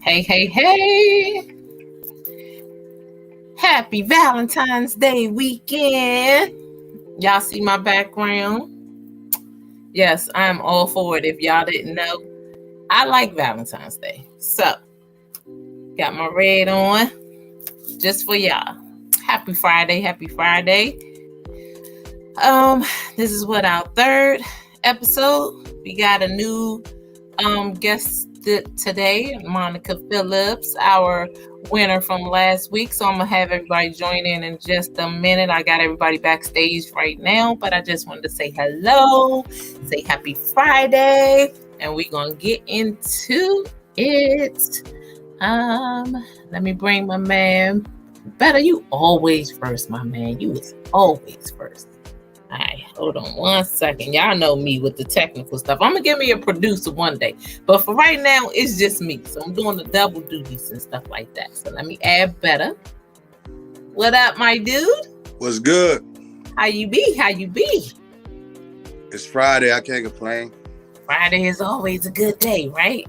Hey, hey, hey. Happy Valentine's Day weekend. Y'all see my background? Yes, I'm all for it. If y'all didn't know, I like Valentine's Day. So, got my red on just for y'all. Happy Friday. Happy Friday. This is our third episode. We got a new guest today, Monica Phillips, our winner from last week. So I'm gonna have everybody join in just a minute. I got everybody backstage right now, but I just wanted to say hello, say happy Friday, and we're gonna get into it. Let me bring my man. Better, you always first, my man. You was always first. All right, hold on one second. Y'all know me with the technical stuff. I'm gonna give me a producer one day, but for right now, it's just me. So I'm doing the double duties and stuff like that. So let me add Better. What up, my dude? What's good? How you be? How you be? It's Friday. I can't complain. Friday is always a good day, right?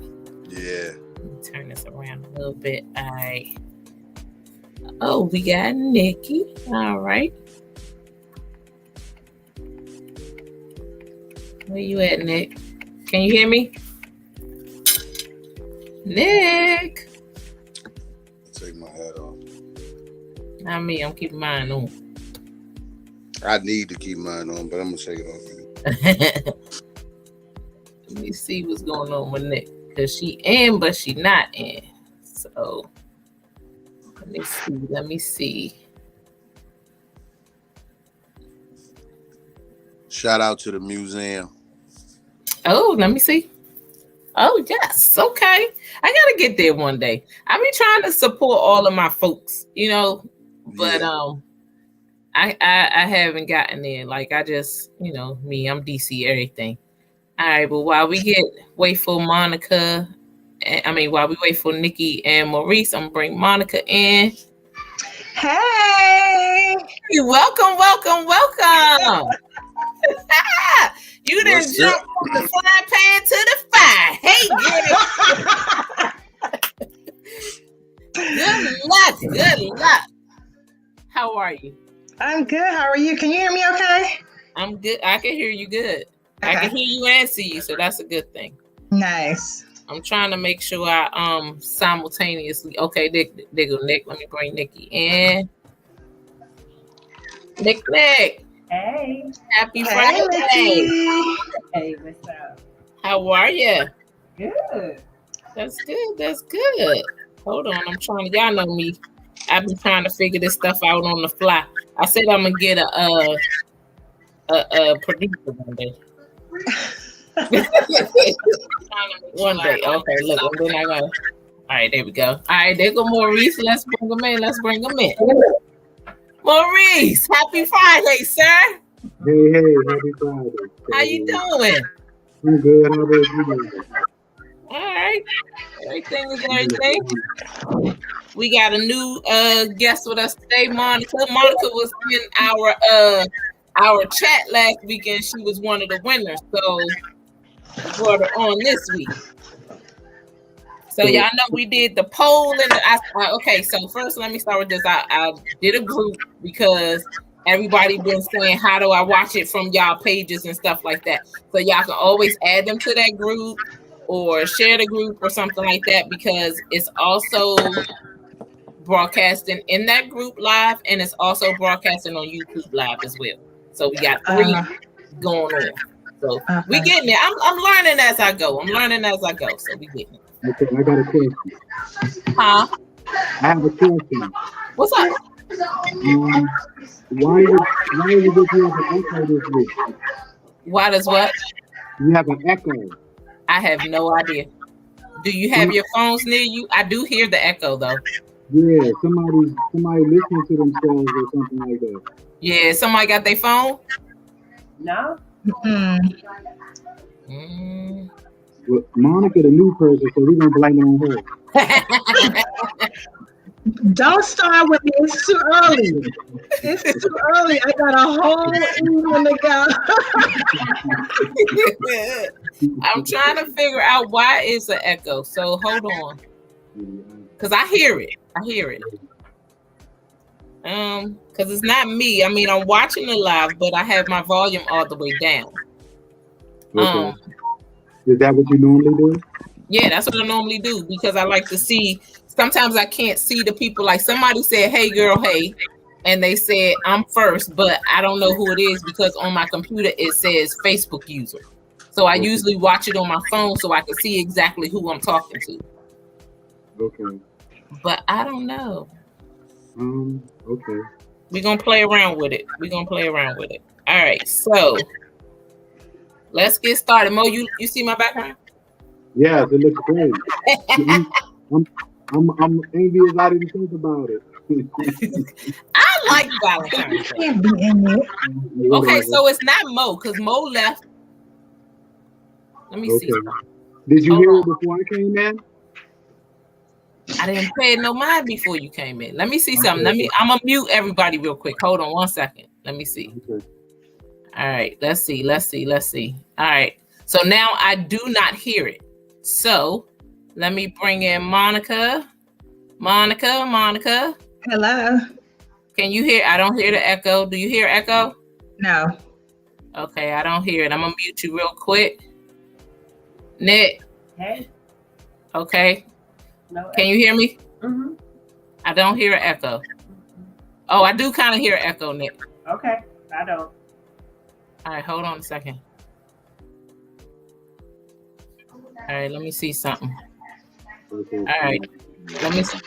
Yeah. Let me turn this around a little bit. All right. Oh, we got Nikki. All right. Where you at, Nick? Can you hear me? Nick! Take my hat off. Not me, I'm keeping mine on. I need to keep mine on, but I'm going to take it off. Let me see what's going on with Nick. Because she in, but she not in. So, let me see. Shout out to the museum. Oh, let me see. Oh, yes. Okay. I got to get there one day. I be trying to support all of my folks, but Yeah. I haven't gotten there. Like, I just, me, I'm DC everything. All right, but while we wait for Monica, while we wait for Nikki and Maurice, I'm going to bring Monica in. Hey! Welcome. You didn't jump from the frying pan to the fire. Hey, girl. Good luck. How are you? I'm good. How are you? Can you hear me okay? I'm good. I can hear you good. Okay. I can hear you and see you, so that's a good thing. Nice. I'm trying to make sure I simultaneously. Okay, Nick. Let me bring Nikki in. Nick. Hey. Happy Friday. Hey, what's up? How are you? Good. That's good. Hold on. I'm trying to, y'all know me. I've been trying to figure this stuff out on the fly. I said I'm going to get a producer one day. One day. Okay, look. And then I got, all right, there we go. All right, there go Maurice. Let's bring him in. Maurice, happy Friday, sir. Hey, happy Friday. How you doing? I'm good. How about you doing? All right. Everything is everything. We got a new guest with us today, Monica. Monica was in our chat last week, and she was one of the winners. So we brought her on this week. So y'all know we did the poll, and okay. So first, let me start with this. I did a group because everybody been saying, "How do I watch it from y'all pages and stuff like that?" So y'all can always add them to that group or share the group or something like that, because it's also broadcasting in that group live, and it's also broadcasting on YouTube live as well. So we got three going on. So we getting there. I'm learning as I go. So we getting it. Okay, I got a question. Huh? I have a question. What's up? Why is it you have an echo this week? Why does what? You have an echo. I have no idea. Do you have your phones near you? I do hear the echo though. Yeah, somebody listening to themselves or something like that. Yeah, somebody got their phone? No? Well, Monica, the new person, so we're going to blame it on her. Don't start with me. It's too early. I got a whole evening to go. I'm trying to figure out why it's an echo. So hold on. Because I hear it. Because it's not me. I mean, I'm watching it live, but I have my volume all the way down. Okay. Is that what you normally do? Yeah, that's what I normally do because I like to see. Sometimes I can't see the people. Like somebody said, "Hey, girl, hey," and they said I'm first, but I don't know who it is because on my computer it says Facebook user. So I usually watch it on my phone so I can see exactly who I'm talking to. Okay. But I don't know. Okay. We're gonna play around with it. All right, so let's get started. Mo, you see my background? Yes, it looks great. I'm envious. I didn't think about it. I like Valentine. Can't be in it. Okay, so it's not Mo because Mo left. Let me see. Did you hear it before I came in? I didn't pay no mind before you came in. Let me see something. I'm gonna mute everybody real quick. Hold on 1 second. Let me see. Okay. All right, let's see. All right. So now I do not hear it. So let me bring in Monica. Monica. Hello. Can you hear? I don't hear the echo. Do you hear echo? No. Okay, I don't hear it. I'm gonna mute you real quick. Nick. Hey. Okay. No. Can you hear me? Mm-hmm. I don't hear an echo. Oh, I do kind of hear an echo, Nick. Okay. I don't. All right, hold on a second. All right, let me see something. Okay. All right, let me see.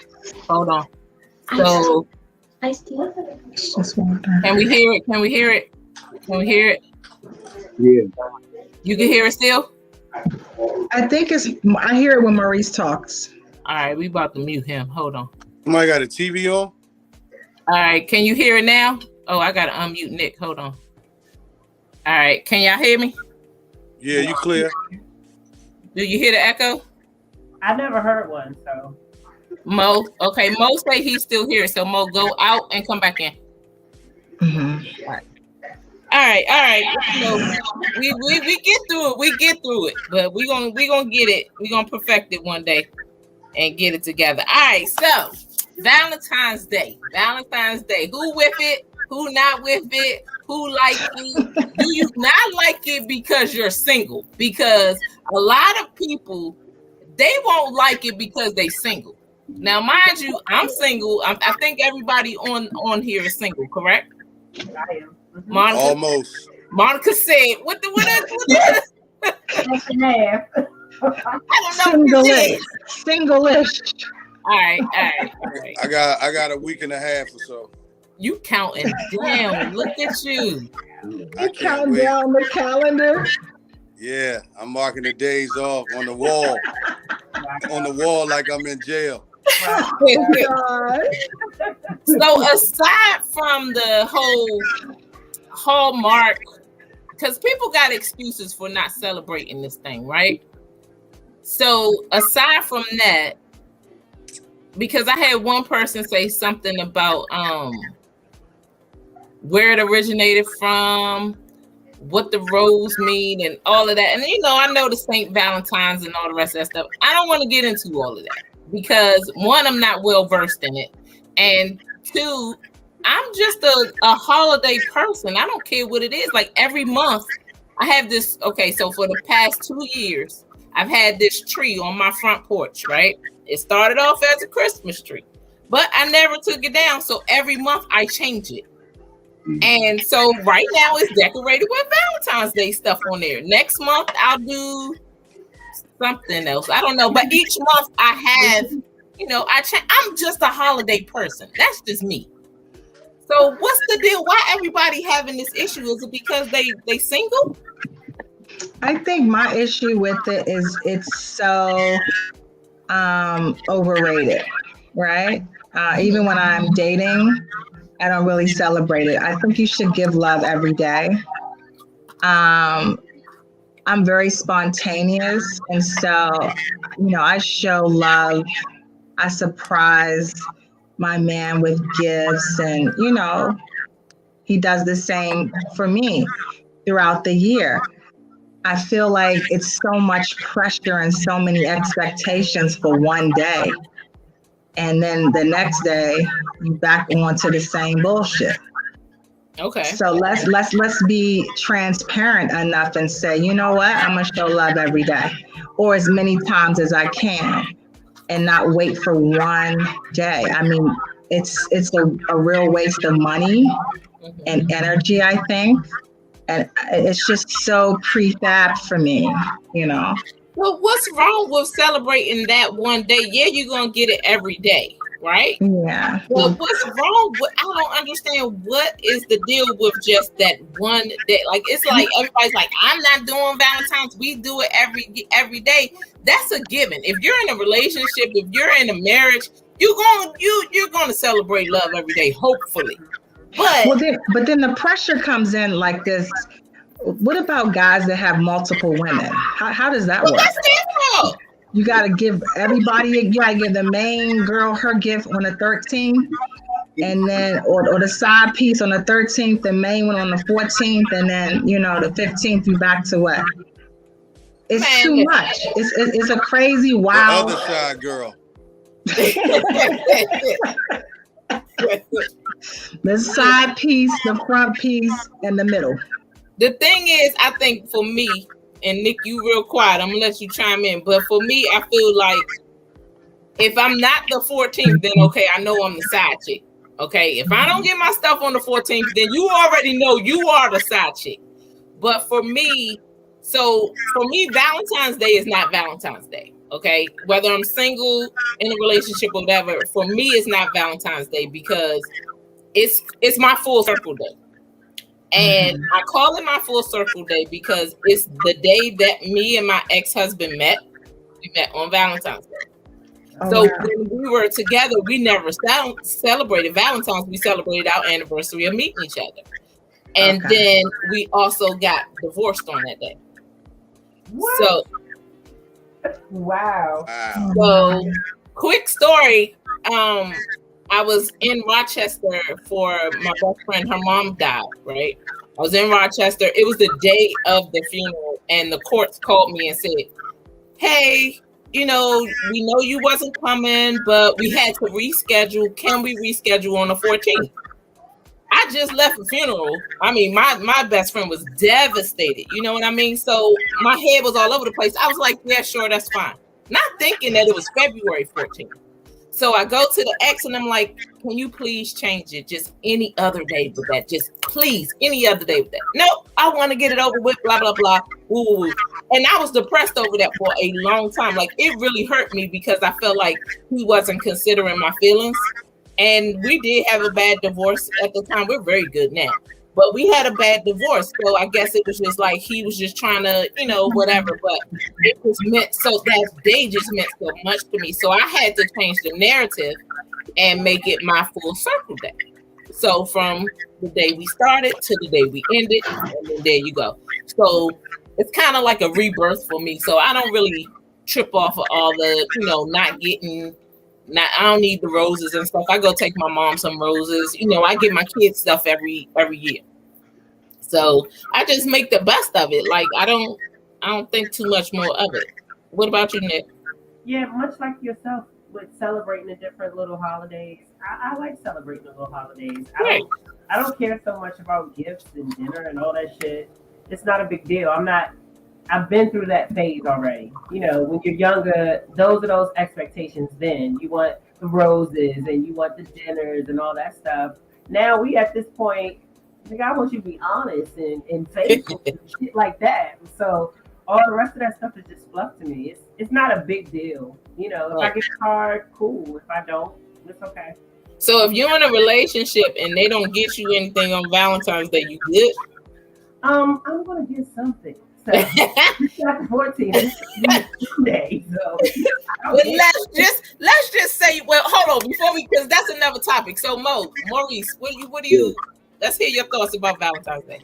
Hold on. So, I still can we hear it? Yeah. You can hear it still? I think I hear it when Maurice talks. All right, we about to mute him. Hold on. Somebody got a TV on? All right, can you hear it now? Oh, I got to unmute Nick. Hold on. All right, can y'all hear me? Yeah, you clear. Do you hear the echo? I never heard one, so. Mo, okay, Mo say he's still here. So Mo, go out and come back in. Mm-hmm. All right. So we get through it. But we gonna get it. We gonna perfect it one day and get it together. All right. So Valentine's Day. Who with it? Who not with it? Who like it? Do you not like it because you're single? Because a lot of people, they won't like it because they single. Now, mind you, I'm single. I think everybody on here is single, correct? I am. Mm-hmm. Monica. Almost. Monica said, "What is?" I I don't know. Single-ish. All right. I got a week and a half or so. You counting down? Look at you. You count down the calendar. Yeah, I'm marking the days off on the wall. Like I'm in jail. God. So aside from the whole Hallmark, because people got excuses for not celebrating this thing, right? So aside from that, because I had one person say something about where it originated from, what the rose mean, and all of that. And I know the St. Valentine's and all the rest of that stuff. I don't want to get into all of that because one, I'm not well versed in it, and two, I'm just a holiday person. I don't care what it is. Like every month, I have this. Okay, so for the past 2 years, I've had this tree on my front porch. Right, it started off as a Christmas tree, but I never took it down. So every month I change it. And so right now it's decorated with Valentine's Day stuff on there. Next month I'll do something else. I don't know. But each month I have, I'm just a holiday person. That's just me. So what's the deal? Why everybody having this issue? Is it because they single? I think my issue with it is it's so overrated, right? Even when I'm dating, I don't really celebrate it. I think you should give love every day. I'm very spontaneous. And so, I show love. I surprise my man with gifts. And, he does the same for me throughout the year. I feel like it's so much pressure and so many expectations for one day. and then the next day you back onto the same bullshit. Okay. So let's be transparent enough and say, you know what, I'm gonna show love every day, or as many times as I can, and not wait for one day. I mean, it's a real waste of money and energy, I think. And it's just so prefab for me, you know. Well, what's wrong with celebrating that one day? Yeah, you're gonna get it every day, right? Yeah. Well, what's wrong with? I don't understand what is the deal with just that one day. Like it's like everybody's like, I'm not doing Valentine's. We do it every day. That's a given. If you're in a relationship, if you're in a marriage, you're going to celebrate love every day, hopefully. But then the pressure comes in like this. What about guys that have multiple women? How does that work? That's their fault. You got to give everybody, you got to give the main girl her gift on the 13th, and then, or the side piece on the 13th, the main one on the 14th, and then, you know, the 15th, you back to what? It's too much. It's a crazy, wild. The other side girl. The side piece, the front piece, and the middle. The thing is, I think for me, and Nick, you real quiet, I'm gonna let you chime in. But for me, I feel like if I'm not the 14th, then okay, I know I'm the side chick. Okay, if I don't get my stuff on the 14th, then you already know you are the side chick. But for me, Valentine's Day is not Valentine's Day. Okay, whether I'm single, in a relationship, or whatever, for me, it's not Valentine's Day because it's my full circle day. And I call it my full circle day because it's the day that me and my ex-husband met. We met on Valentine's Day. So when we were together, we never celebrated Valentine's. We celebrated our anniversary of meeting each other. And then we also got divorced on that day. What? So, wow. So, quick story. I was in Rochester for my best friend. Her mom died, right? I was in Rochester. It was the day of the funeral, and the courts called me and said, hey, you know, we know you wasn't coming, but we had to reschedule. Can we reschedule on the 14th? I just left a funeral. I mean, my best friend was devastated. You know what I mean? So my head was all over the place. I was like, yeah, sure, that's fine. Not thinking that it was February 14th. So I go to the ex and I'm like, can you please change it? Just any other day with that. Just please, any other day with that. No, I want to get it over with, blah, blah, blah. Ooh. And I was depressed over that for a long time. Like, it really hurt me because I felt like he wasn't considering my feelings. And we did have a bad divorce at the time. We're very good now. But we had a bad divorce. So I guess it was just like he was just trying to, you know, whatever. But it was meant, so that day just meant so much to me. So I had to change the narrative and make it my full circle day. So from the day we started to the day we ended, and then there you go. So it's kind of like a rebirth for me. So I don't really trip off of all the, you know, I don't need the roses and stuff. I go take my mom some roses. You know, I get my kids stuff every year. So I just make the best of it. Like I don't think too much more of it. What about you, Nick? Yeah, much like yourself with celebrating the different little holidays. I like celebrating the little holidays. I don't care so much about gifts and dinner and all that shit. It's not a big deal. I've been through that phase already. You know, when you're younger, those are those expectations then. You want the roses and you want the dinners and all that stuff. Now we at this point, like, I want you to be honest and faithful and shit like that. So all the rest of that stuff is just fluff to me. It's not a big deal. You know, if I get a card, cool. If I don't, it's okay. So if you're in a relationship and they don't get you anything on Valentine's Day, you good? I'm gonna get something. So it's not the 14th. It's Sunday. So but let's just say, well, hold on before because that's another topic. So Maurice, what do you? Let's hear your thoughts about Valentine's Day.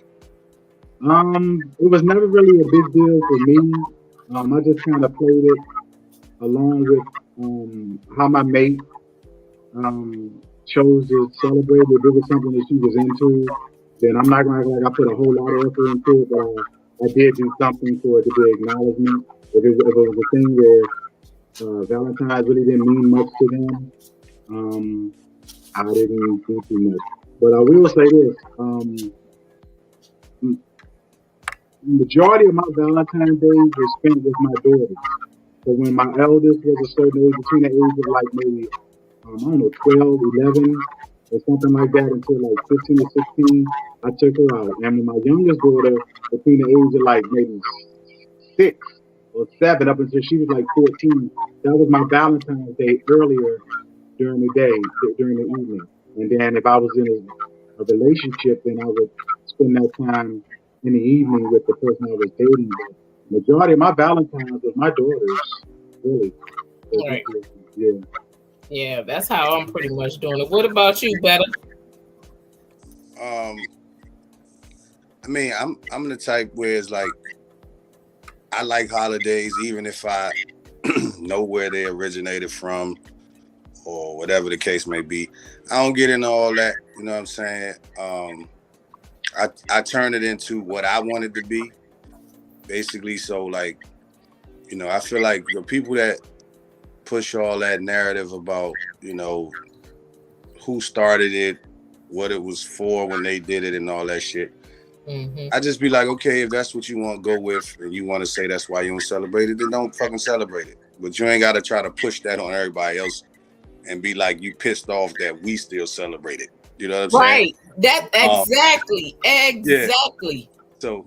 It was never really a big deal for me. I just kind of played it along with how my mate chose to celebrate. If it was something that she was into, then I'm not going to act like I put a whole lot of effort into it, but I did do something for it to be acknowledgement. If it was a thing where Valentine's really didn't mean much to them, I didn't do too much. But I will say this: majority of my Valentine's days was spent with my daughters. So when my eldest was a certain age, between the age of like maybe I don't know, 12, 11, or something like that, until like 15 or 16, I took her out. And when my youngest daughter, between the age of like maybe 6 or 7, up until she was like 14, that was my Valentine's Day earlier during the day, during the evening. And then if I was in a relationship, then I would spend that time in the evening with the person I was dating. But majority of my Valentine's was my daughters, really. Right. Yeah. Yeah, that's how I'm pretty much doing it. What about you, Better? I mean, I'm the type where it's like I like holidays, even if I know where they originated from or whatever the case may be. I don't get into all that. You know what I'm saying? I turn it into what I want it to be, basically. So like, you know, I feel like the people that push all that narrative about, you know, who started it, what it was for when they did it and all that shit. Mm-hmm. I just be like, okay, if that's what you want to go with and you want to say that's why you don't celebrate it, then don't fucking celebrate it. But you ain't got to try to push that on everybody else and be like, you pissed off that we still celebrate it. You know what I'm saying? Right. That exactly. Exactly. Yeah. So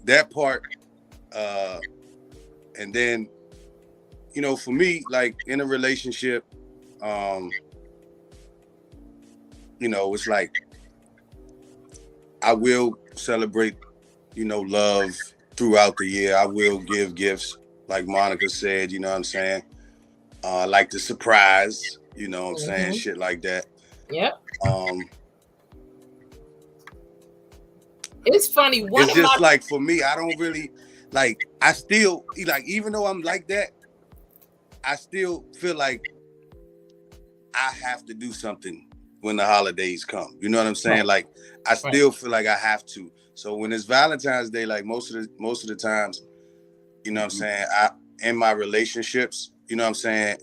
that part, and then, you know, for me, like in a relationship, you know, it's like I will celebrate, you know, love throughout the year. I will give gifts, like Monica said, you know what I'm saying? I like to surprise, you know what I'm saying? Shit like that. Yep. It's funny. It's just like, for me, I don't really, like, I still, like, even though I'm like that, I still feel like I have to do something when the holidays come. You know what I'm saying? Right. Like, I still feel like I have to. So when it's Valentine's Day, like most of the times, you know what I'm saying, in my relationships, you know what I'm saying,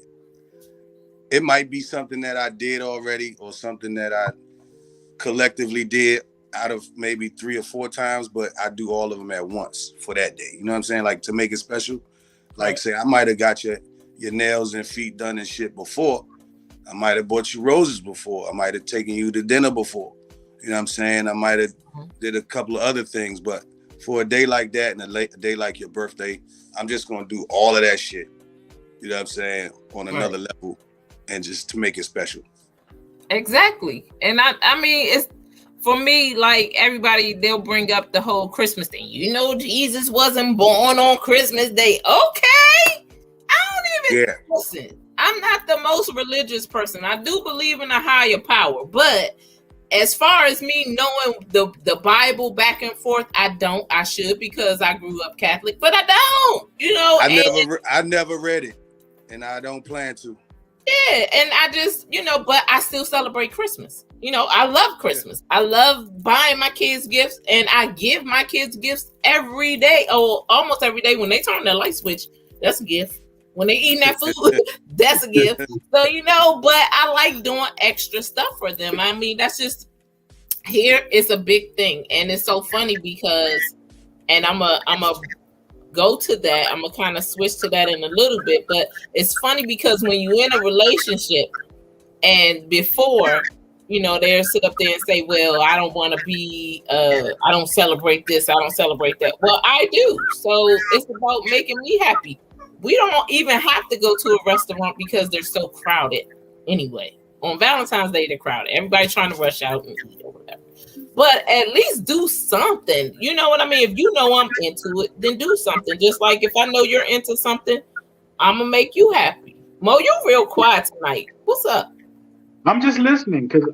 it might be something that I did already or something that I collectively did out of maybe 3 or 4 times, but I do all of them at once for that day. You know what I'm saying? Like, to make it special. Like, say, I might have got your nails and feet done and shit before. I might have bought you roses before. I might have taken you to dinner before. You know what I'm saying? I might have did a couple of other things, but for a day like that and a day like your birthday, I'm just going to do all of that shit. You know what I'm saying? On another level, and just to make it special. Exactly. And I mean, it's, for me, like, everybody, they'll bring up the whole Christmas thing. You know, Jesus wasn't born on Christmas Day. Okay. I don't even listen. I'm not the most religious person. I do believe in a higher power, but as far as me knowing the Bible back and forth, I don't. I should, because I grew up Catholic, but I don't. You know, I never read it, and I don't plan to. Yeah, and I just, you know, but I still celebrate Christmas. You know, I love Christmas. I love buying my kids gifts, and I give my kids gifts every day, or almost every day. When they turn their light switch, that's a gift. When they eating that food, that's a gift. So, you know, but I like doing extra stuff for them. I mean, that's just, here it's a big thing. And it's so funny because, and I'm a go to that. I'm gonna kind of switch to that in a little bit, but it's funny because when you're in a relationship and before, you know, they'll sit up there and say, well, I don't want to be, I don't celebrate this, I don't celebrate that. Well, I do. So it's about making me happy. We don't even have to go to a restaurant because they're so crowded anyway. On Valentine's Day, they're crowded. Everybody's trying to rush out and eat or whatever. But at least do something. You know what I mean? If you know I'm into it, then do something. Just like if I know you're into something, I'm going to make you happy. Mo, you're real quiet tonight. What's up? I'm just listening because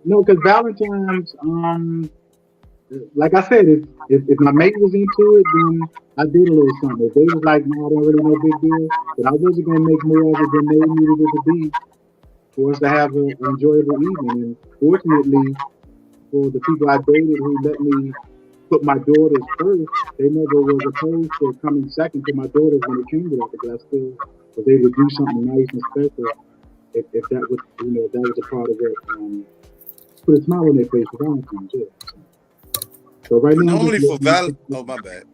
because Valentine's, like I said, if my mate was into it, then I did a little something. If they was like, no, I don't really know, big deal, but I wasn't gonna make more of it than they needed it to be for us to have an enjoyable evening. And fortunately, for the people I dated who let me put my daughters first, they never was opposed to coming second to my daughters when it came to that, because I still was able to do something nice and special if that was if that was a part of it, put a smile on their face for Valentine's. Yeah. So right But now, normally for oh my bad.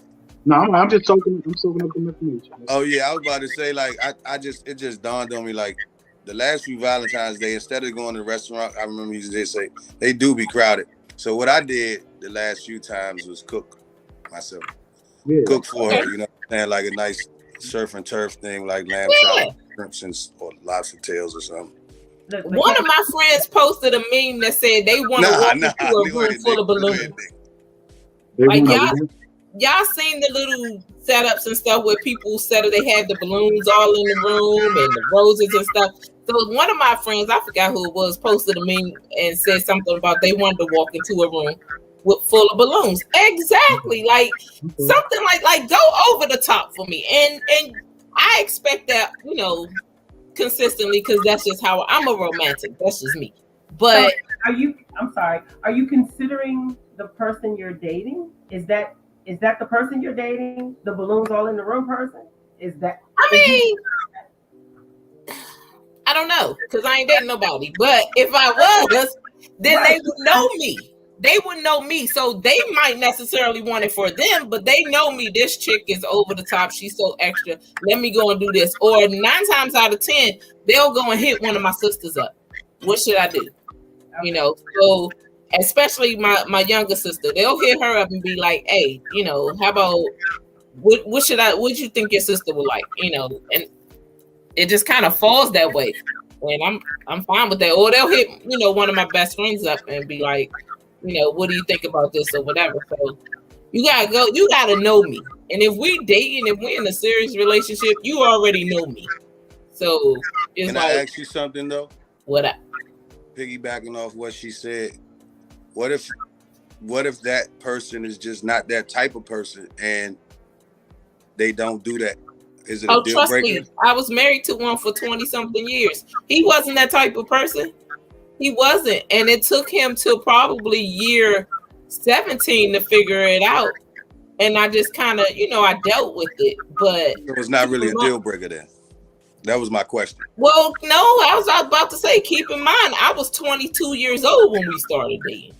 No, I'm just soaking. I'm soaking up the information. Oh yeah, I was about to say like it just dawned on me like the last few Valentine's Day, instead of going to the restaurant, I remember they say they do be crowded. So what I did the last few times was cook myself. Yeah. Cook for her, and like a nice surf and turf thing, like lamb chops, shrimps, or lobster tails or something. One of my friends posted a meme that said they want to walk into a room full of balloons. Like y'all seen the little setups and stuff where people set up, they had the balloons all in the room and the roses and stuff. So one of my friends, I forgot who it was, posted a meme and said something about they wanted to walk into a room full of balloons. Exactly, like something like go over the top for me, and I expect that consistently because that's just how I'm a romantic. That's just me. But so are you considering the person you're dating? Is that the person you're dating? The balloons all in the room person? Is that? I don't know because I ain't dating nobody. But if I was, then they would know me. They would know me, so they might necessarily want it for them, but they know me. This chick is over the top. She's so extra. Let me go and do this. Or 9 times out of 10, they'll go and hit one of my sisters up. What should I do? So especially my younger sister, they'll hit her up and be like, "Hey, how about what you think your sister would like?" And it just kind of falls that way, and I'm fine with that. Or they'll hit one of my best friends up and be like, what do you think about this or whatever? So you gotta know me. And if we dating, if we're in a serious relationship, you already know me. So it's Can I ask you something though? What? Piggybacking off what she said, what if that person is just not that type of person and they don't do that? Is it a deal breaker? Me, I was married to one for 20-something years. He wasn't that type of person. He wasn't, and it took him till probably year 17 to figure it out. And I just kind of, I dealt with it, but it was not really a deal breaker then. That was my question. Well, no, I was about to say, keep in mind, I was 22 years old when we started dating.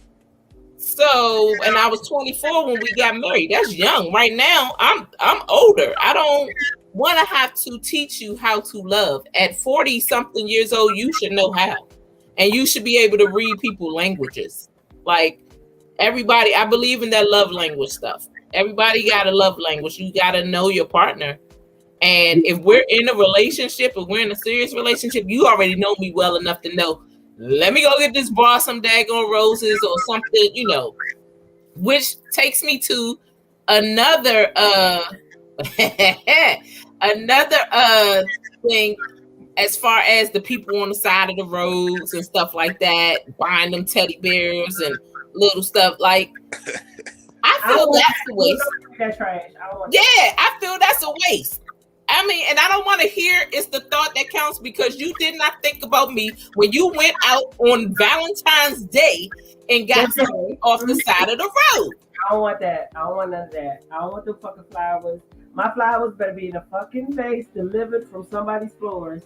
So, and I was 24 when we got married. That's young. Right now, I'm older. I don't want to have to teach you how to love. At 40-something years old, you should know how. And you should be able to read people's languages. Like everybody, I believe in that love language stuff. Everybody got a love language. You got to know your partner. And if we're in a relationship, if we're in a serious relationship, you already know me well enough to know, let me go get this bar some daggone roses or something, which takes me to another thing. As far as the people on the side of the roads and stuff like that, buying them teddy bears and little stuff, like I feel that's a waste. That's trash. I feel that's a waste. I mean, and I don't want to hear it's the thought that counts because you did not think about me when you went out on Valentine's Day and got something off the side of the road. I don't want that. I don't want none of that. I don't want them fucking flowers. My flowers better be in a fucking vase delivered from somebody's floors.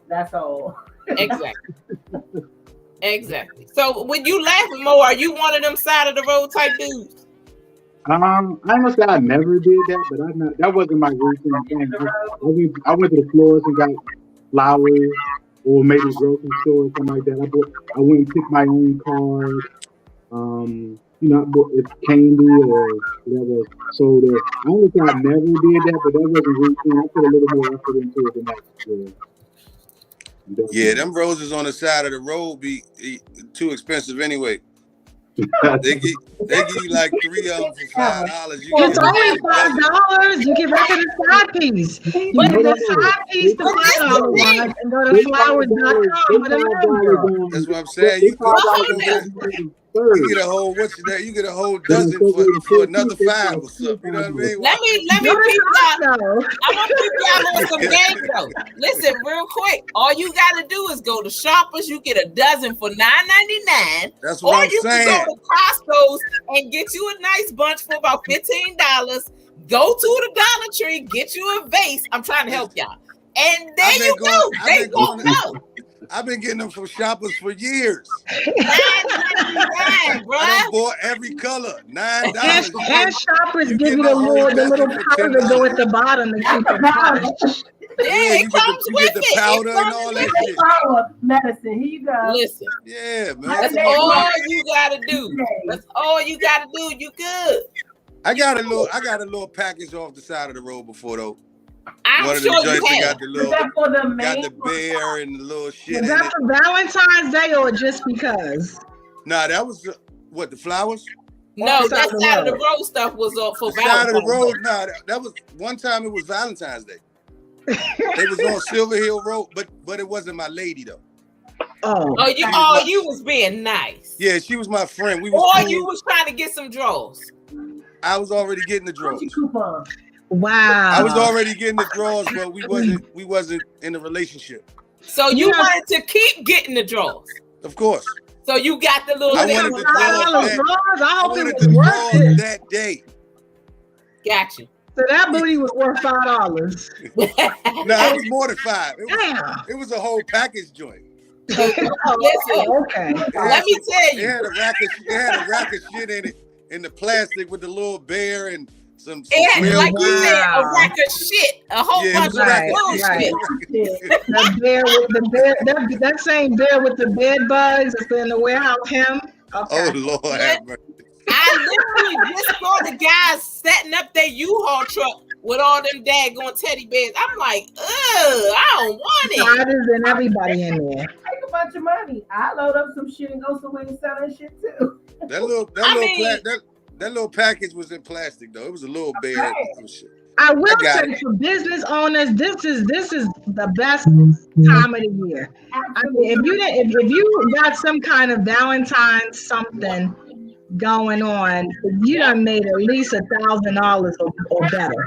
That's all. Exactly. So when you laughing, Mo, are you one of them side of the road type dudes? I must say I never did that, but that wasn't my routine thing. I went to the floors and got flowers, or maybe grocery store or something like that. I went and picked my own card. I bought candy or whatever soda. I only say I never did that, but that wasn't routine. I put a little more effort into it than that. Yeah, them roses on the side of the road be too expensive anyway. They give you like 3 of them for $5. It's only $5. You can wrap it in side piece. You get the side piece, the $5 and go to flowers.com. That's what I'm saying. You get a whole you get a whole dozen for another $5 or something. You know what I mean? Let me peep y'all. I'm gonna peep y'all on some game though. Listen, real quick. All you gotta do is go to Shoppers. You get a dozen for $9.99. That's what I'm saying. You can go to Costco's and get you a nice bunch for about $15. Go to the Dollar Tree, get you a vase. I'm trying to help y'all. And there you go. They gonna know. I've been getting them from shoppers for years. $9.99, bro. I done bought every color. $9. And shoppers You give get you the the whole little package for powder to go $10. at the bottom to keep it fresh. Yeah, it comes you with get the it. powder It and comes all with that it. shit. Power medicine. Here you go. Listen, Yeah, man. that's all you gotta do. That's all you gotta do. You good. I got a little package off the side of the road before though. I'm One of sure the you joints that have. got the Was little, that for the got main the bear and the little shit Was in that it. for Valentine's Day or just because? Nah, that was what, the flowers? No, Side that of the side of the road. road stuff was for The side of the Valentine's. road. Nah, that was one time. It was Valentine's Day. They was on Silver Hill Road, but it wasn't my lady though. Oh, You was being nice. Yeah, she was my friend. We was Or cool. you was trying to get some draws. I was already getting the draws. coupon? wow. I was already getting the draws, but we wasn't in a relationship. So you wanted to keep getting the draws. Of course. So you got the little I thing. wanted the draws I hope it wanted was the worth draws it. that day. Got you. So that booty was worth $5. No, it was more than $5. Damn. It was a whole package joint. Listen, Okay. let me tell It you. had a rack of shit in it, in the plastic with the little bear and some It had, real like you good. said, a rack of shit, a whole Yeah, it bunch was of a rack of bullshit. shit. The bear with the bear, that same bear with the bed bugs is in the warehouse. Him. Okay. Oh Lord have mercy. I literally just saw the guys setting up their U-Haul truck with all them daggone teddy bears. I'm like, ugh, I don't want it. Spiders and everybody in there. Take a bunch of money. I load up some shit and go somewhere and sell that shit too. That little package was in plastic though. It was a little bear and shit. I will got say for business owners, this is the best time of the year. I mean, if you got some kind of Valentine's something going on, you done made at least $1,000 or better.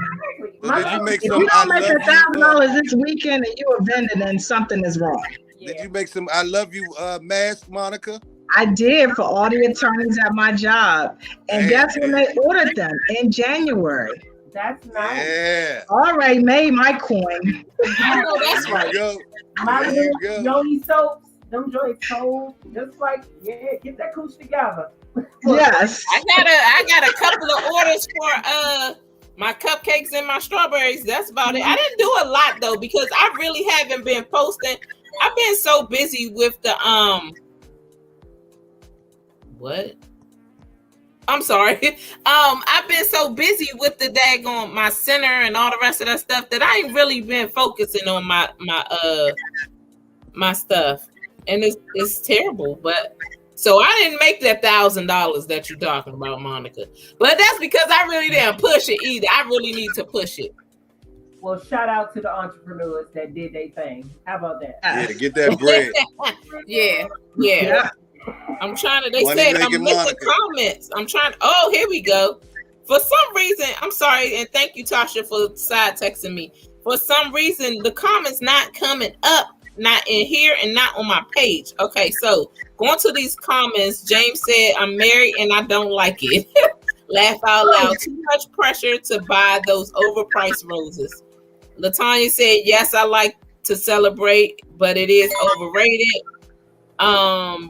So did you make If some you I don't make love you? $1,000 this weekend and you a vendor, then something is wrong. Did you make some I love you mask, Monica? I did for all the attorneys at my job, and guess when they ordered them? In January. That's nice. Yeah. Already made my coin. I know that's There right. you go. My There you little go. Yoni soaps, them joints sold just like, get that cooch together. Yes. I got a couple of orders for my cupcakes and my strawberries. That's about it. I didn't do a lot though because I really haven't been posting. I've been so busy with the what? I'm sorry. I've been so busy with the daggone my center and all the rest of that stuff that I ain't really been focusing on my stuff, and it's terrible. But so I didn't make that $1,000 that you're talking about, Monica. But that's because I really didn't push it either. I really need to push it. Well, shout out to the entrepreneurs that did their thing. How about that? Yeah, get that bread. Yeah. I'm trying to. They Money said I'm making missing Monica. comments. I'm trying. Oh, here we go. For some reason, I'm sorry, and thank you, Tasha, for side texting me. For some reason, the comments not coming up, not in here, and not on my page. Okay, so going to these comments, James said, "I'm married and I don't like it." Laugh out loud. Too much pressure to buy those overpriced roses. Latanya said, "Yes, I like to celebrate, but it is overrated."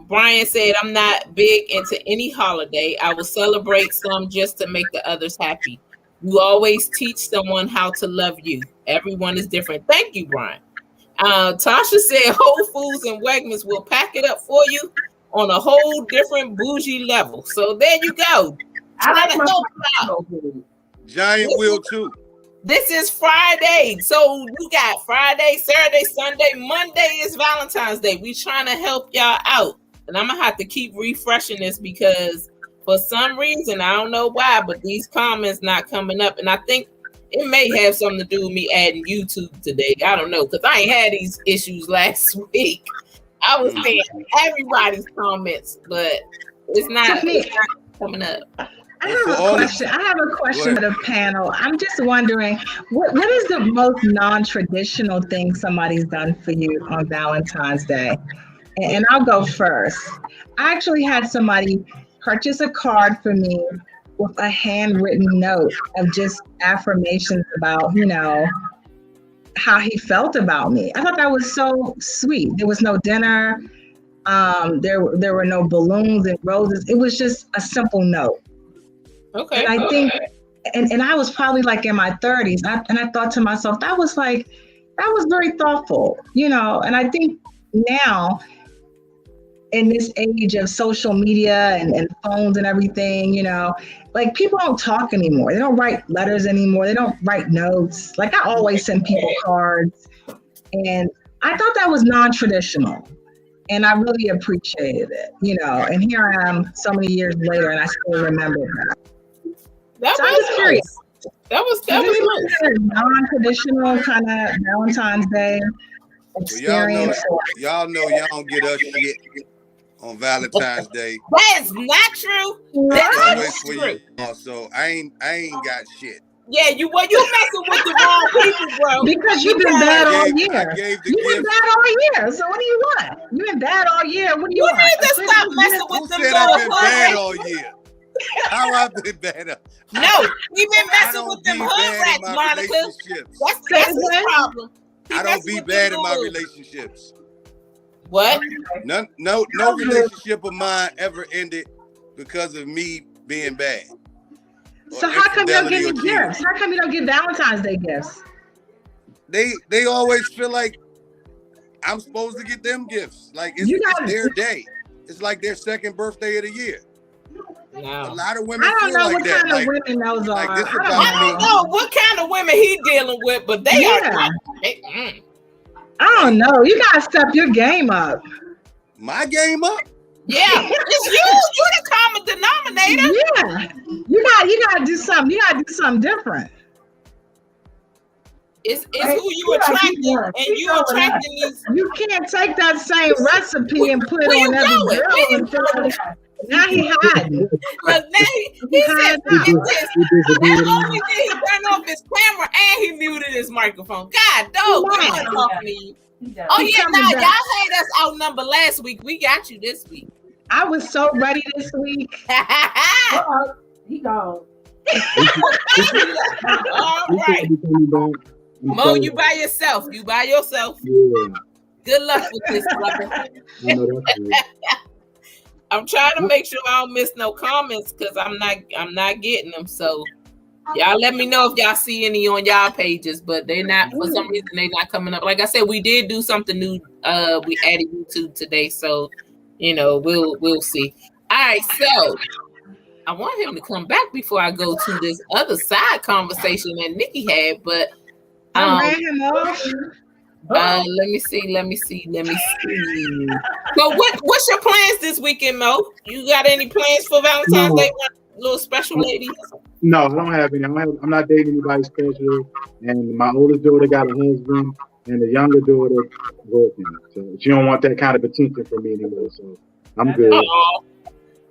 Brian said, "I'm not big into any holiday. I will celebrate some just to make the others happy. You always teach someone how to love you. Everyone is different." Thank you, Brian. Tasha said, "Whole Foods and Wegmans will pack it up for you on a whole different bougie level." So there you go. I like Trying my to help you out. Giant Wheel too. This is Friday. So you got Friday, Saturday, Sunday, Monday is Valentine's Day. We trying to help y'all out. And I'm going to have to keep refreshing this because for some reason, I don't know why, but these comments not coming up. And I think it may have something to do with me adding YouTube today. I don't know, because I ain't had these issues last week. I was saying everybody's comments, but it's not coming up. I have a question for the panel. I'm just wondering, what is the most non-traditional thing somebody's done for you on Valentine's Day? And I'll go first. I actually had somebody purchase a card for me with a handwritten note of just affirmations about, how he felt about me. I thought that was so sweet. There was no dinner. There were no balloons and roses. It was just a simple note. Okay. And I think, and I was probably like in my 30s, and I thought to myself, that was very thoughtful, you know. And I think now, in this age of social media and phones and everything, you know, like people don't talk anymore. They don't write letters anymore. They don't write notes. Like I always send people cards. And I thought that was non-traditional. And I really appreciated it, you know. And here I am so many years later and I still remember that. So I'm just curious. That was nice. Non-traditional kind of Valentine's Day experience. Well, y'all know y'all don't get us shit on Valentine's Day. That is not true. That is true. So I ain't got shit. Yeah, you messing with the wrong people, bro. Because you've been bad all year. You've been bad all year. So what do you want? You've been bad all year. What do you want? You need to stop messing with them. Who said I've been bad all year? How I've been bad? No, we've been messing with them hood rats, Monica. That's the problem. I don't be bad in my relationships. What? No relationship of mine ever ended because of me being bad. So how come you don't get any gifts? How come you don't get Valentine's Day gifts? They always feel like I'm supposed to get them gifts. Like it's their day. It's like their second birthday of the year. No. A lot of women I don't feel know like what that. kind of women those are. I don't know what kind of women he dealing with, but they are. I don't know. You gotta step your game up. My game up? Yeah, it's you. You're the common denominator. Yeah, you gotta do something. You gotta do something different. It's who you attracting, and you attracting these. You can't take that same recipe and put it on every girl. Now he hiding. Look, now he said, "Look at this." Not only did he turn off his camera and he muted his microphone. God, dog, we want to talk to you. Oh yeah, nah, y'all had us outnumbered last week. We got you this week. I was so ready this week. He gone. All right. Mo, you by yourself. You by yourself. Yeah. Good luck with this, brother. I'm trying to make sure I don't miss no comments because I'm not getting them. So y'all let me know if y'all see any on y'all pages, but they're not, for some reason they're not coming up. Like I said, we did do something new. We added YouTube today, so you know we'll see. All right, so I want him to come back before I go to this other side conversation that Nikki had, but I ran him off. let me see. So what's your plans this weekend, Mo? You got any plans for Valentine's Day? Little special lady? No, I don't have any. I'm not dating anybody special. And my oldest daughter got a husband, and the younger daughter working. So she don't want that kind of attention from me anymore. So I'm good.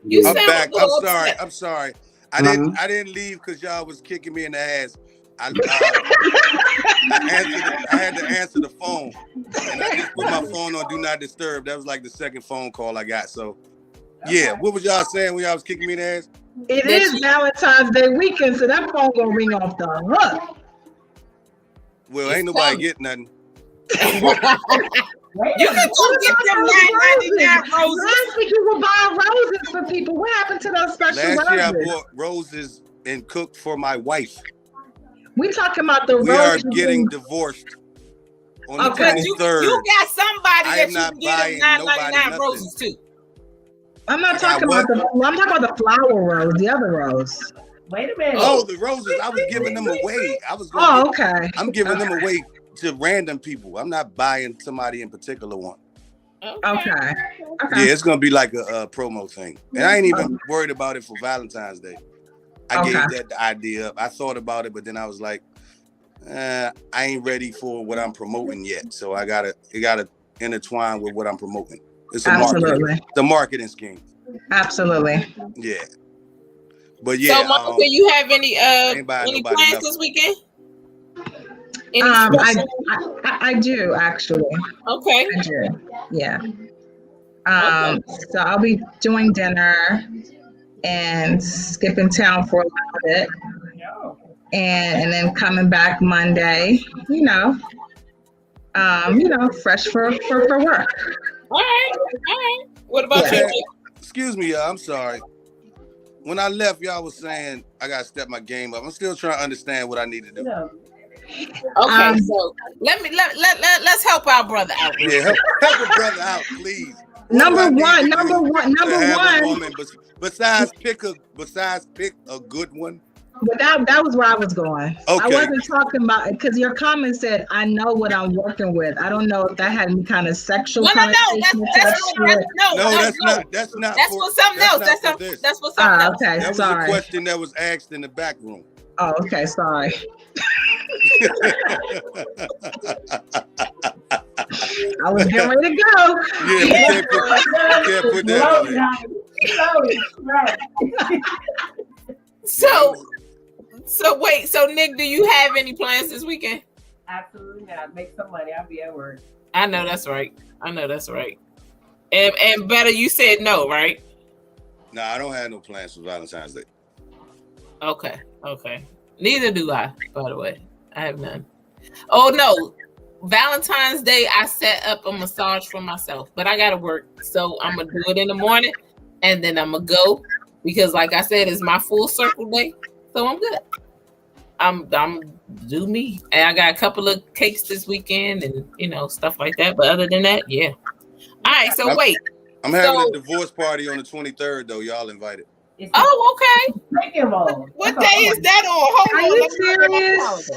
You I'm back. Upset. I'm sorry. I didn't leave because y'all was kicking me in the ass. I had to answer the phone, and I just put my phone on Do Not Disturb. That was like the second phone call I got. So, yeah, what was y'all saying when y'all was kicking me in the ass? It is Valentine's Day weekend, so that phone gonna ring off the hook. Well, ain't nobody getting nothing. You can go get them $9.99 roses. Last week you were buying roses for people. What happened to those special roses? Last year I bought roses and cooked for my wife. We talking about the roses. We are getting divorced on the 23rd. You got somebody that you can get them $9.99 roses to. I'm not talking about I'm talking about the flower rose, the other rose. Wait a minute. Oh, the roses. I was giving them away. Okay. I'm giving them away to random people. I'm not buying somebody in particular one. Okay. Yeah, it's gonna be like a promo thing. And I ain't even worried about it for Valentine's Day. I gave that the idea up. I thought about it, but then I was like, I ain't ready for what I'm promoting yet. So it gotta intertwine with what I'm promoting. It's a marketing scheme. Absolutely. Yeah. But yeah. So Monica, you have any plans this weekend? I do actually. Okay. I do. Yeah. So I'll be doing dinner and skipping town for a little bit, and then coming back Monday. You know, fresh for work. All right. What about Yeah. you? Excuse me, y'all. I'm sorry. When I left, y'all was saying I gotta step my game up. I'm still trying to understand what I need to do. Okay, so let's help our brother out. Yeah, help a brother out, please. Number one. Woman, besides pick a good one. But that was where I was going. Okay. I wasn't talking about it because your comment said, "I know what I'm working with." I don't know if that had any kind of sexual connotation attached to it. That's not. That's for something else. That's for something else. Okay, that sorry. was a question that was asked in the back room. Oh, okay, sorry. I was getting ready to go. Yeah, you can't put that in there. So wait, so Nick, do you have any plans this weekend? Absolutely not. Make some money. I'll be at work. I know that's right. And better, you said no, right? No, I don't have no plans for Valentine's Day. Okay. Neither do I, by the way. I have none. Oh no. Valentine's Day, I set up a massage for myself, but I gotta work. So I'm gonna do it in the morning and then I'm gonna go because like I said, it's my full circle day. So I'm good. I'm do me. And I got a couple of cakes this weekend and stuff like that. But other than that, yeah. All right, so wait. I'm having a divorce party on the 23rd though. Y'all invited. Oh, okay. What day is that on? Hold on. Are you serious?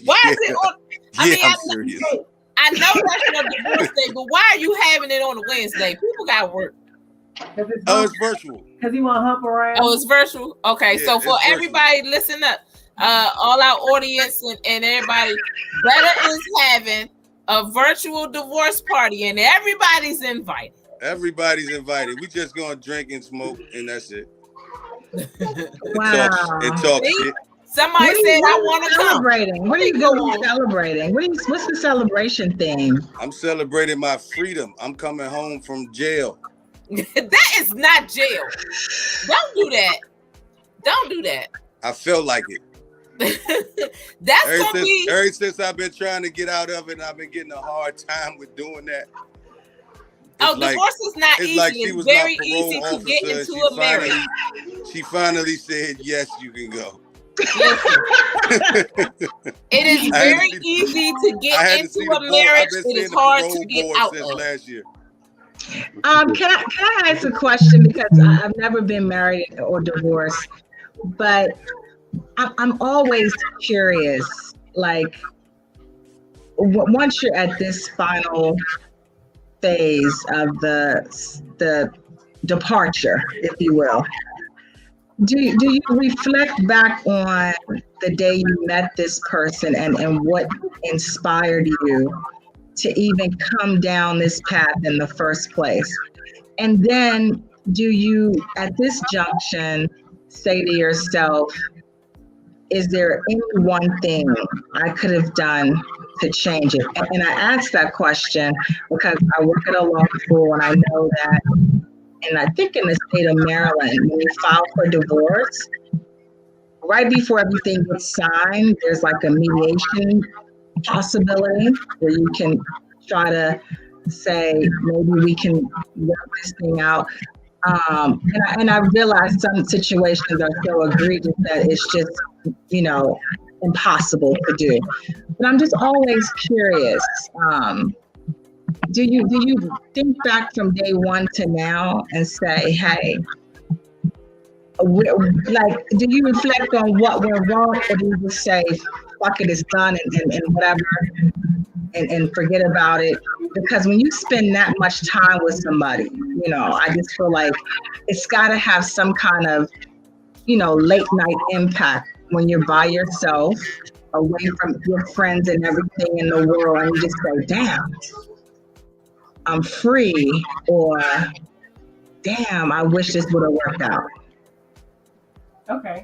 Why is it on? I'm serious. I know that's your divorce day, but why are you having it on a Wednesday? People got work. It's virtual. Because you want to hump around? Oh, it's virtual? Okay, so for everybody, listen up. All our audience and everybody, Better is having a virtual divorce party and everybody's invited. Everybody's invited. We just gonna drink and smoke and that's it. Wow. And talk shit. Somebody said I want to come. What are you going celebrating? What's the celebration theme? I'm celebrating my freedom. I'm coming home from jail. That is not jail. Don't do that. I felt like it. That's ever since I've been trying to get out of it, I've been getting a hard time with doing that. Divorce is not easy. Like she was it's very my parole easy to officer. get into a marriage. She finally said, yes, you can go. It is very easy to get into a marriage. It is hard to get out of. Last year. Can I ask a question because I've never been married or divorced, but I'm always curious. Like, once you're at this final phase of the departure, if you will, do you reflect back on the day you met this person and what inspired you to even come down this path in the first place? And then do you, at this junction, say to yourself, is there any one thing I could have done to change it? And I ask that question because I work at a law school and I know that, and I think in the state of Maryland, when you file for divorce, right before everything gets signed, there's like a mediation possibility where you can try to say, maybe we can work this thing out. And I realize some situations are so egregious that it's just, impossible to do. But I'm just always curious. Do you think back from day one to now and say, hey, do you reflect on what went wrong, or do you just say, fuck it, it's done and whatever, and forget about it? Because when you spend that much time with somebody, I just feel like it's got to have some kind of, late night impact when you're by yourself, away from your friends and everything in the world, and you just say, damn, I'm free, or damn, I wish this would have worked out. Okay.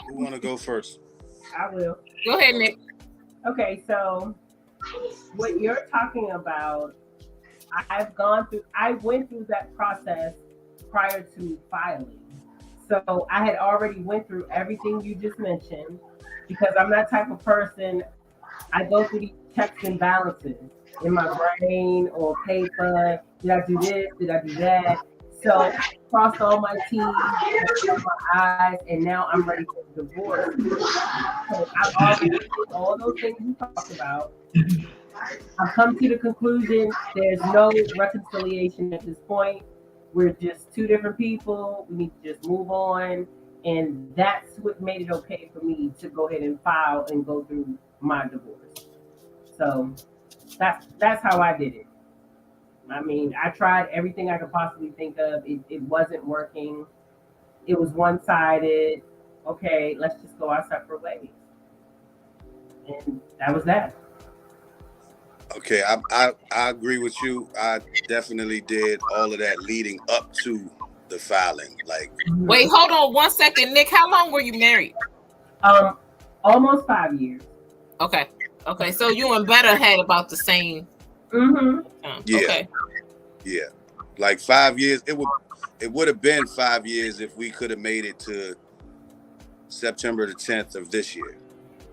Who want to go first? I will. Go ahead, Nick. Okay, so what you're talking about, I went through that process prior to filing. So I had already went through everything you just mentioned because I'm that type of person. I go through these checks and balances in my brain or paper. Did I do this? Did I do that? So I crossed all my T's, dotted all my I's, and now I'm ready for the divorce. So I've already did all those things you talked about. I've come to the conclusion there's no reconciliation at this point. We're just two different people. We need to just move on. And that's what made it okay for me to go ahead and file and go through my divorce. So that's how I did it. I mean, I tried everything I could possibly think of. It wasn't working. It was one-sided. Okay, let's just go our separate ways. And that was that. Okay, I agree with you. I definitely did all of that leading up to the filing. Like, wait, hold on 1 second, Nick. How long were you married? Almost 5 years. Okay. So you and Better had about the same. Yeah. Okay. Yeah, like 5 years. It would have been 5 years if we could have made it to September the 10th of this year.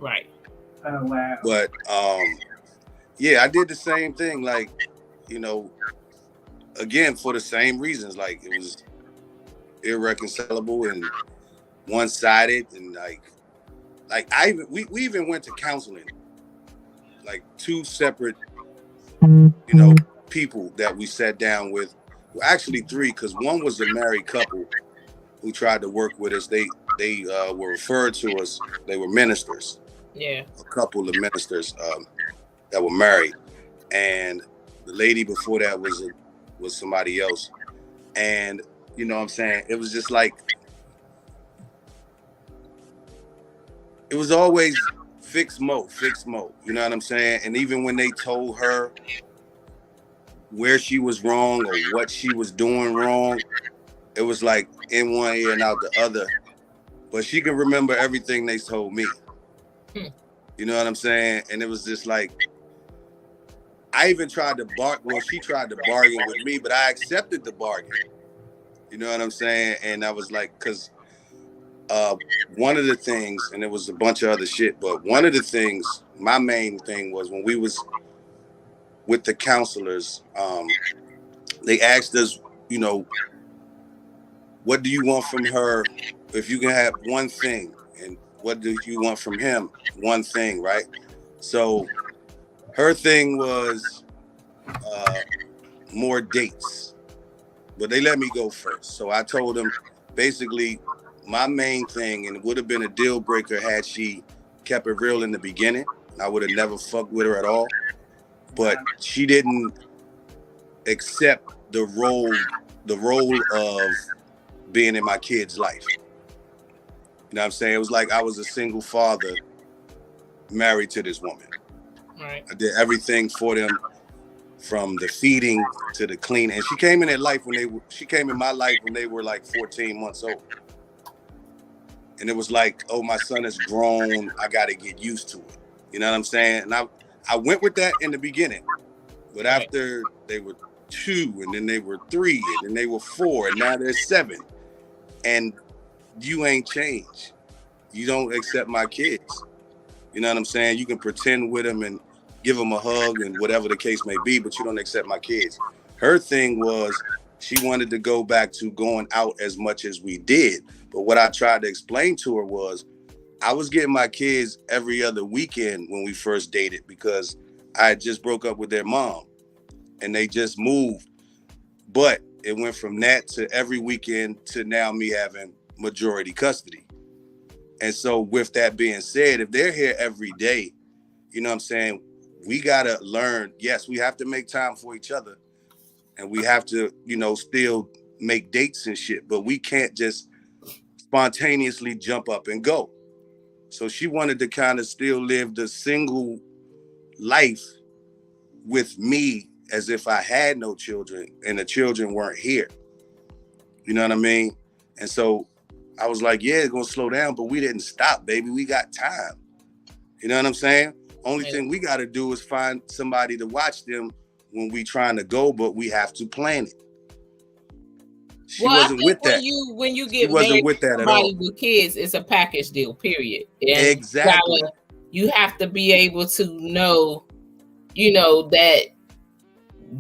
Right. Oh wow. But yeah, I did the same thing. Like, again, for the same reasons. Like, it was irreconcilable and one-sided, and we even went to counseling, like two separate people that we sat down with. Well, actually three, because one was a married couple who tried to work with us. They were referred to us. They were ministers. Yeah. A couple of ministers that were married, and the lady before that was somebody else. And you know what I'm saying? It was just like, it was always fix Mo. You know what I'm saying? And even when they told her where she was wrong or what she was doing wrong, it was like in one ear and out the other. But she can remember everything they told me. You know what I'm saying? And it was just like, I even tried to she tried to bargain with me, but I accepted the bargain. You know what I'm saying? And I was like, because one of the things, and it was a bunch of other shit, but one of the things, my main thing was when we was with the counselors, they asked us, what do you want from her if you can have one thing? And what do you want from him? One thing, right? So her thing was more dates, but they let me go first. So I told them basically my main thing, and it would have been a deal breaker had she kept it real in the beginning. I would have never fucked with her at all. But she didn't accept the role of being in my kid's life. You know what I'm saying? It was like I was a single father married to this woman. Right. I did everything for them, from the feeding to the cleaning. And she came in my life when they were like 14 months old. And it was like, oh, my son is grown. I got to get used to it. You know what I'm saying? And I went with that in the beginning. But after they were 2, and then they were 3, and then they were 4, and now they're 7. And you ain't changed. You don't accept my kids. You know what I'm saying? You can pretend with them and give them a hug and whatever the case may be, but you don't accept my kids. Her thing was she wanted to go back to going out as much as we did. But what I tried to explain to her was I was getting my kids every other weekend when we first dated, because I had just broke up with their mom and they just moved. But it went from that to every weekend to now me having majority custody. And so with that being said, if they're here every day, you know what I'm saying, we got to learn, yes, we have to make time for each other, and we have to, still make dates and shit, but we can't just spontaneously jump up and go. So she wanted to kind of still live the single life with me as if I had no children and the children weren't here. You know what I mean? And so I was like, yeah, it's going to slow down, but we didn't stop, baby. We got time. You know what I'm saying? Only thing we got to do is find somebody to watch them when we trying to go, but we have to plan it. She wasn't with that. When you get married to somebody with kids, it's a package deal, period. And exactly. you have to be able to know, you know, that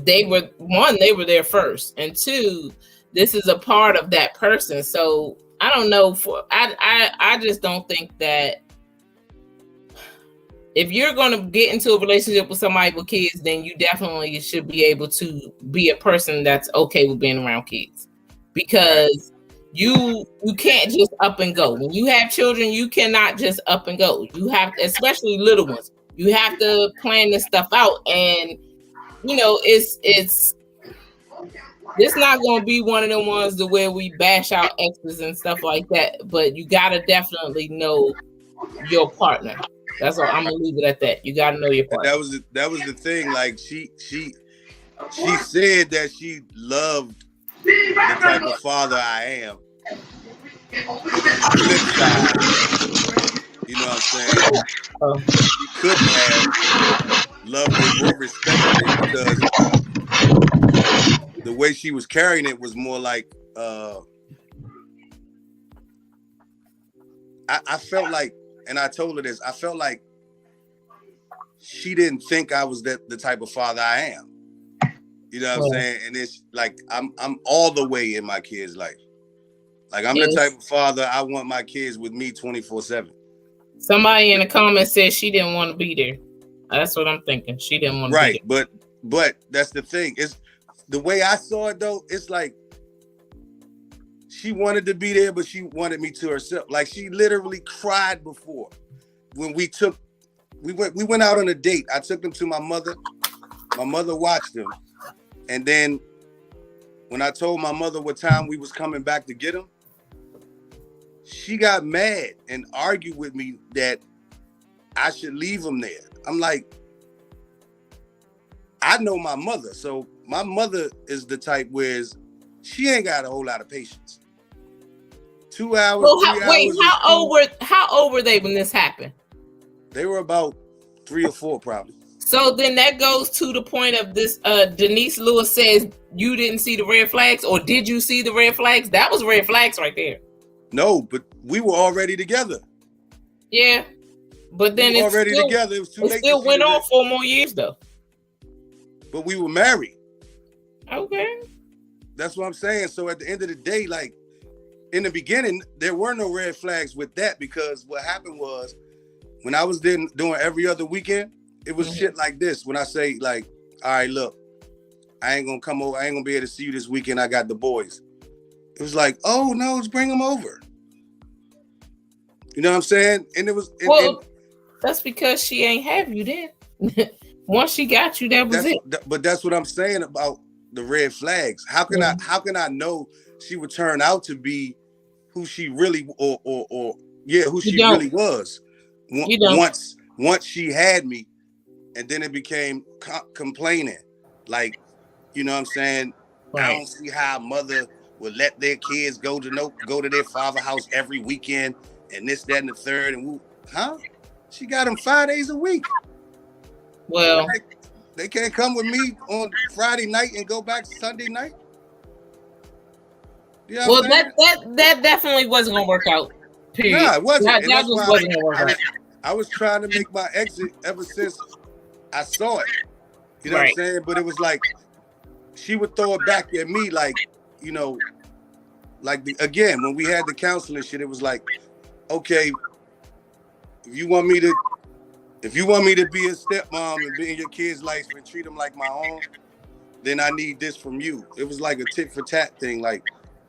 they were there first, and two, this is a part of that person. So I don't know. I just don't think that if you're going to get into a relationship with somebody with kids, then you definitely should be able to be a person that's okay with being around kids, because you can't just up and go. When you have children, you cannot just up and go. You have, especially little ones, you have to plan this stuff out. And you know, it's not going to be one of the ones to where we bash out exes and stuff like that. But you got to definitely know your partner. That's all. I'm gonna leave it at that. You got to know your partner. That was the thing. Like she said that she loved the type of father I am. But on the flip side, you know what I'm saying? She couldn't have loved it or respected it, because the way she was carrying it was more like I felt like, and I told her this, I felt like she didn't think I was the type of father I am. You know what I'm saying? And it's like I'm all the way in my kids' life. Like I'm the type of father I want my kids with me 24/7. Somebody in the comments said she didn't want to be there. That's what I'm thinking. She didn't want to be there. But that's the thing. It's the way I saw it though, it's like she wanted to be there, but she wanted me to herself. Like she literally cried before when we went out on a date. I took them to my mother. My mother watched them. And then when I told my mother what time we was coming back to get them, she got mad and argued with me that I should leave them there. I'm like, I know my mother. So my mother is the type where she ain't got a whole lot of patience. 2 hours. Well, how old were they when this happened? They were about 3 or 4 probably. So then that goes to the point of this. Denise Lewis says you didn't see the red flags, or did you see the red flags? That was red flags right there. No, but we were already together. Yeah, but then we were already together. It was too late. It still went on 4 more years though. But we were married. Okay. That's what I'm saying. So at the end of the day, like in the beginning, there were no red flags with that, because what happened was when I was doing every other weekend, it was shit like this. When I say like, all right, look, I ain't gonna come over. I ain't gonna be able to see you this weekend. I got the boys. It was like, oh no, just bring them over. You know what I'm saying? And it was. That's because she ain't have you then. Once she got you, that was it. But that's what I'm saying about the red flags. How can I know she would turn out to be who she really who she really was? Once she had me, and then it became complaining, like, you know what I'm saying? Right. I don't see how a mother would let their kids go to their father's house every weekend and this, that, and the third. And she got them 5 days a week. Well, they can't come with me on Friday night and go back Sunday night. You know that definitely wasn't gonna work out. Period. No, it wasn't. That just wasn't gonna work out. I was trying to make my exit ever since I saw it. You know what I'm saying? But it was like she would throw it back at me, like, you know, like again, when we had the counseling shit, it was like, okay, if you want me to be a stepmom and be in your kids' life and treat them like my own, then I need this from you. It was like a tit for tat thing. Like,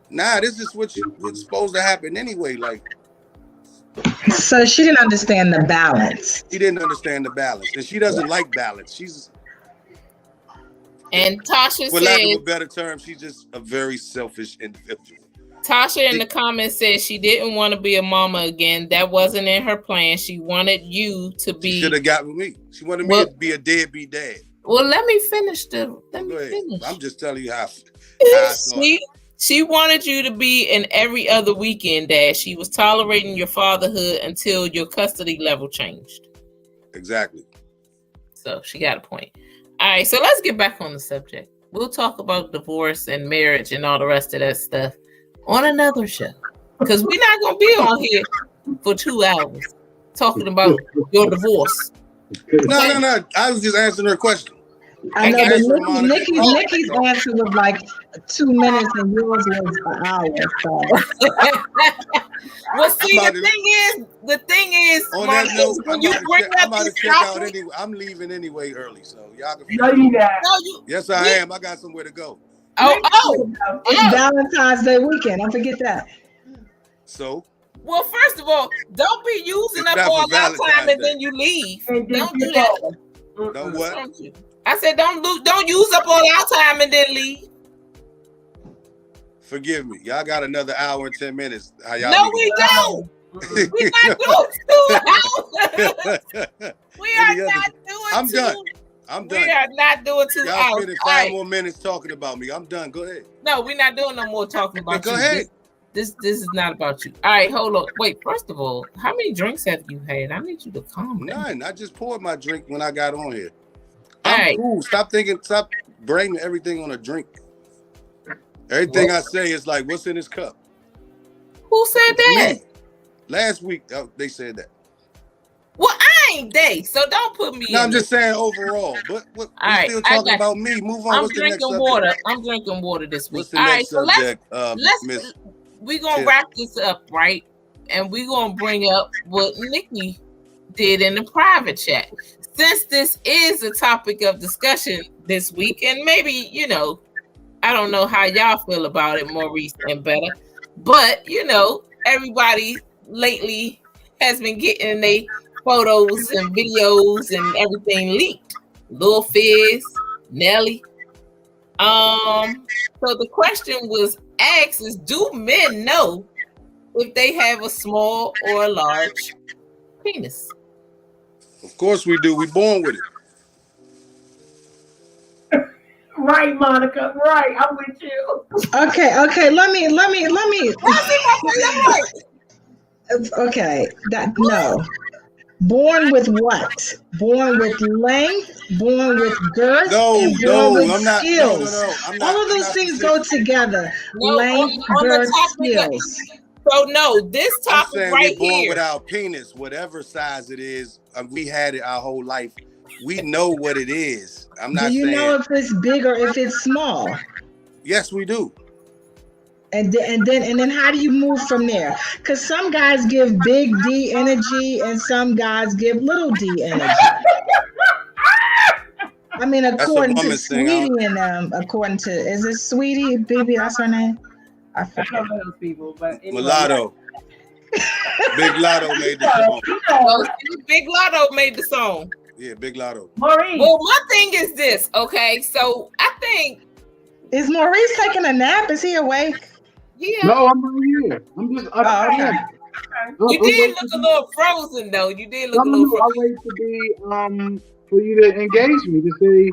nah, this is what's supposed to happen anyway. Like, so she didn't understand the balance. She didn't understand the balance, and she doesn't like balance. And Tasha for lack of a better term, she's just a very selfish individual. Tasha in the comments said she didn't want to be a mama again. That wasn't in her plan. She wanted you to be. She should have got with me. She wanted me to be a deadbeat dad. Well, let me finish. I'm just telling you how I saw it. She wanted you to be an every other weekend dad. She was tolerating your fatherhood until your custody level changed. Exactly. So she got a point. All right, so let's get back on the subject. We'll talk about divorce and marriage and all the rest of that stuff on another show, because we're not going to be on here for 2 hours. talking about your divorce. No. I was just answering her question. I know, Answer but Monica. Nikki's answer was like 2 minutes, and yours was an hour. So. Well, see, the thing is, on Monica, that note, when you bring I'm up about to this check out topic, anyway. I'm leaving anyway early, so y'all can. No, you not. Yes, I am. I got somewhere to go. It's Valentine's Day weekend. Don't forget that. So. Well, first of all, don't be using up all our time and then you leave. Don't do that. Don't what? I said don't use up all our time and then leave. Forgive me. Y'all got another hour and 10 minutes. How y'all no, we don't. We're not doing 2 hours. We are not doing I'm 2. done. I'm done. We are not doing 2 y'all hours. Y'all spending 5 more minutes talking about me. I'm done. Go ahead. No, we're not doing no more talking about Go you. ahead. This is not about you. All right, hold on. Wait, first of all, how many drinks have you had? I need you to calm down. None. I just poured my drink when I got on here. I'm right. Cool. Stop blaming everything on a drink. Everything I say is like, what's in this cup? Who said that? Me. Last week, they said that. Well, I ain't they, so don't put me in. No, I'm just saying overall. But we're still talking about me. Move on. I'm What's the next drinking water. I'm drinking water this week. What's the next subject, we're going to wrap this up, right? And we're going to bring up what Nikki did in the private chat. Since this is a topic of discussion this week, and maybe, I don't know how y'all feel about it, Maurice and Better, but, everybody lately has been getting their photos and videos and everything leaked. Lil Fizz, Nelly. So the question was asked is, do men know if they have a small or a large penis? Of course we do. We're born with it. Right, Monica. Right. I'm with you. Okay. Let me. Okay. No. Born with what? Born with length, born with girth, and born with skills. No. All of those things go together. Length, girth, skills. So no, this topic right we're born here. with our penis, whatever size it is. We had it our whole life. We know what it is. I'm not saying. Do you know if it's big or if it's small? Yes, we do. And then how do you move from there? Because some guys give big D energy and some guys give little D energy. I mean, according to Sweetie and according to, is it Sweetie, baby? That's her name? I don't know those people, but anyway. Mulatto. Big Lotto made the song. Big Lotto made the song. Yeah, Big Lotto. Maurice. Well, my thing is this, okay? So I think. Is Maurice taking a nap? Is he awake? Yeah. No, I'm not here. I'm just. Okay. You did look a little frozen, though. You did look a little frozen. I wait to be for you to engage me to say,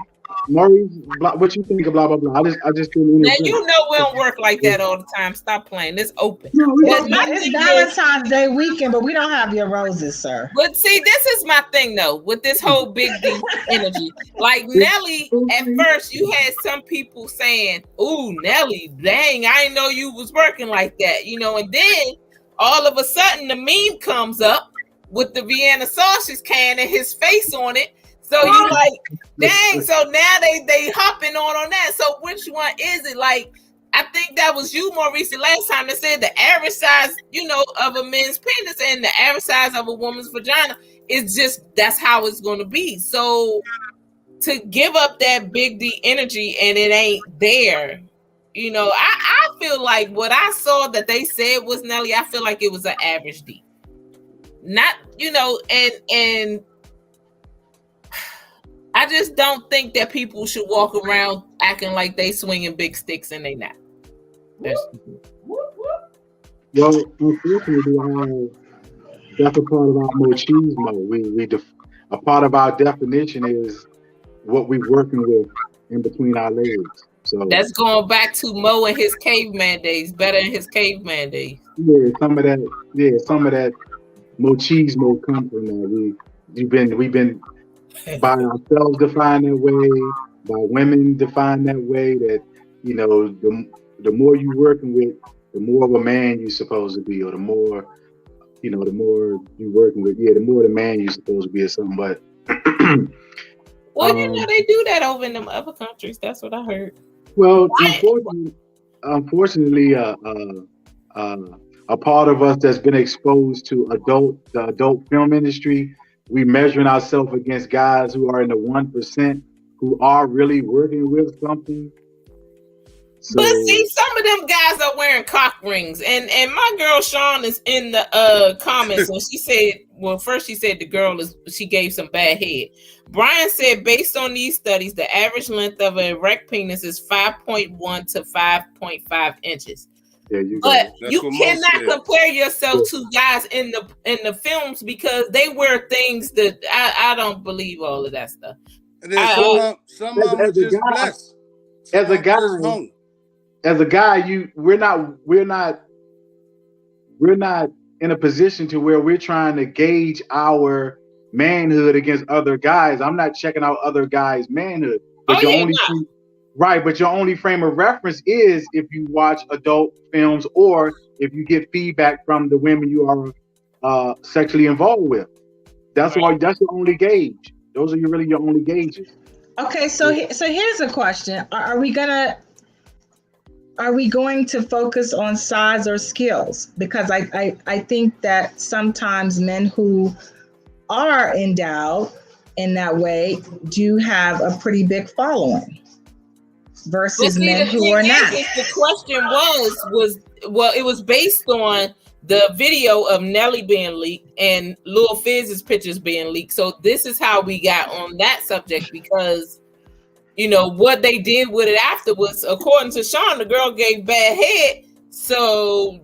Maurice, what you think of blah blah blah. I just didn't. Now you know we don't work like that all the time. Stop playing. It's open. No, it's Valentine's Day weekend, but we don't have your roses, sir. But see, this is my thing though with this whole big D energy. Like Nelly, at first you had some people saying, "Ooh, Nelly, dang, I didn't know you was working like that," and then all of a sudden the meme comes up with the Vienna sausage can and his face on it. So you like, dang, so now they hopping on that. So which one is it? Like, I think that was you, Maurice, last time that said the average size, of a men's penis and the average size of a woman's vagina is just, that's how it's going to be. So to give up that big D energy and it ain't there, I feel like what I saw that they said was Nelly, I feel like it was an average D. Not, and I just don't think that people should walk around acting like they swinging big sticks and they not. Well, unfortunately, that's a part of our machismo. A part of our definition is what we're working with in between our legs. So that's going back to Mo and his caveman days, Better in his caveman days. Yeah, some of that machismo comes from that. We've been by ourselves defined that way, by women defined that way, that the more you're working with, the more of a man you're supposed to be, or the more the more you working with, the more the man you're supposed to be or something. But well, they do that over in them other countries. That's what I heard. well, unfortunately, a part of us that's been exposed to the adult film industry, we measuring ourselves against guys who are in the 1% who are really working with something. So, but see, some of them guys are wearing cock rings, and my girl Sean is in the comments, and she said, well, first she said she gave some bad head. Brian said, based on these studies, the average length of an erect penis is 5.1 to 5.5 inches. But you cannot compare yourself to guys in the films because they wear things that I don't believe all of that stuff. And then some of them are just blessed. As a guy, we're not in a position to where we're trying to gauge our manhood against other guys. I'm not checking out other guys' manhood. But but your only frame of reference is if you watch adult films or if you get feedback from the women you are sexually involved with. That's your only gauge. Those are really your only gauges. Okay, so here's a question: Are we going to focus on size or skills? Because I think that sometimes men who are endowed in that way do have a pretty big following versus men who are not. The question it was based on the video of Nelly being leaked and Lil Fizz's pictures being leaked. So this is how we got on that subject because what they did with it afterwards, according to Sean, the girl gave bad head. So,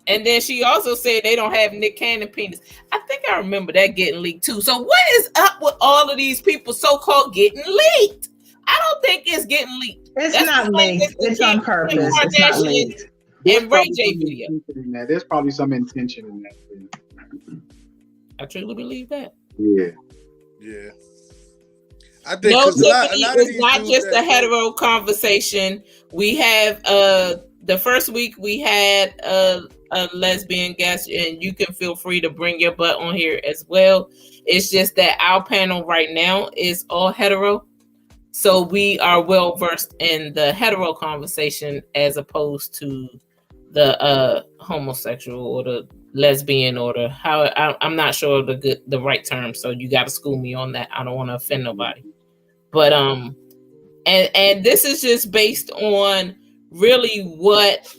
and then she also said they don't have Nick Cannon penis. I think I remember that getting leaked too. So what is up with all of these people so-called getting leaked? I don't think it's getting leaked. It's not leaked. It's on purpose. It's not leaked. And Ray J video. There's probably some intention in that. I truly believe that. Yeah. Yeah. I think it's not just a hetero conversation. We have the first week we had a lesbian guest, and you can feel free to bring your butt on here as well. It's just that our panel right now is all hetero, so we are well versed in the hetero conversation as opposed to the homosexual or the lesbian or I'm not sure the right term, so you got to school me on that. I don't want to offend nobody. But and this is just based on really what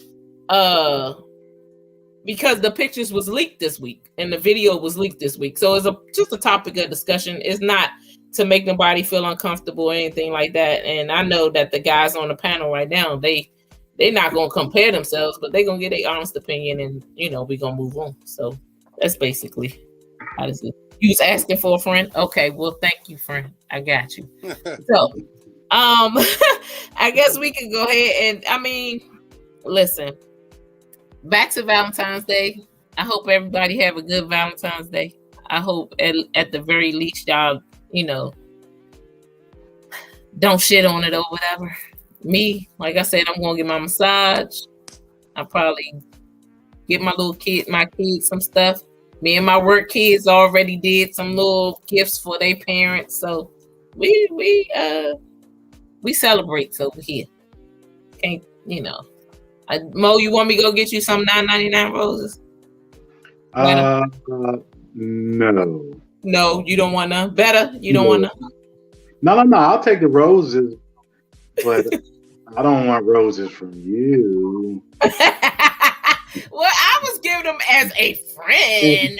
because the pictures was leaked this week and the video was leaked this week. So it's just a topic of discussion. It's not to make nobody feel uncomfortable or anything like that. And I know that the guys on the panel right now, they're not gonna compare themselves, but they're gonna get their honest opinion and we're gonna move on. So that's basically how does it. You was asking for a friend? Okay, well, thank you, friend. I got you. So, I guess we can go ahead and, listen, back to Valentine's Day. I hope everybody have a good Valentine's Day. I hope at the very least, y'all, don't shit on it or whatever. Me, like I said, I'm going to get my massage. I'll probably get my kids some stuff. Me and my work kids already did some little gifts for their parents, so we celebrate over here. Can't Mo? You want me to go get you some $9.99 roses? No. No, you don't want none. Better, you don't want none. No. I'll take the roses, but I don't want roses from you. Well, I was giving them as a friend.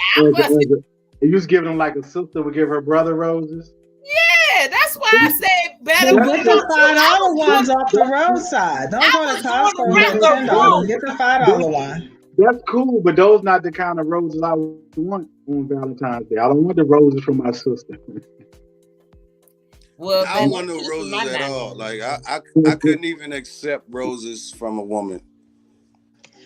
You was giving them like a sister would give her brother roses? Yeah, that's why I said better. Get the $5 ones off the roadside. Don't go to Costco and get $10. Get the $5 one. That's cool, but those not the kind of roses I want on Valentine's Day. I don't want the roses from my sister. Well, I don't want no roses at all. Like I couldn't even accept roses from a woman.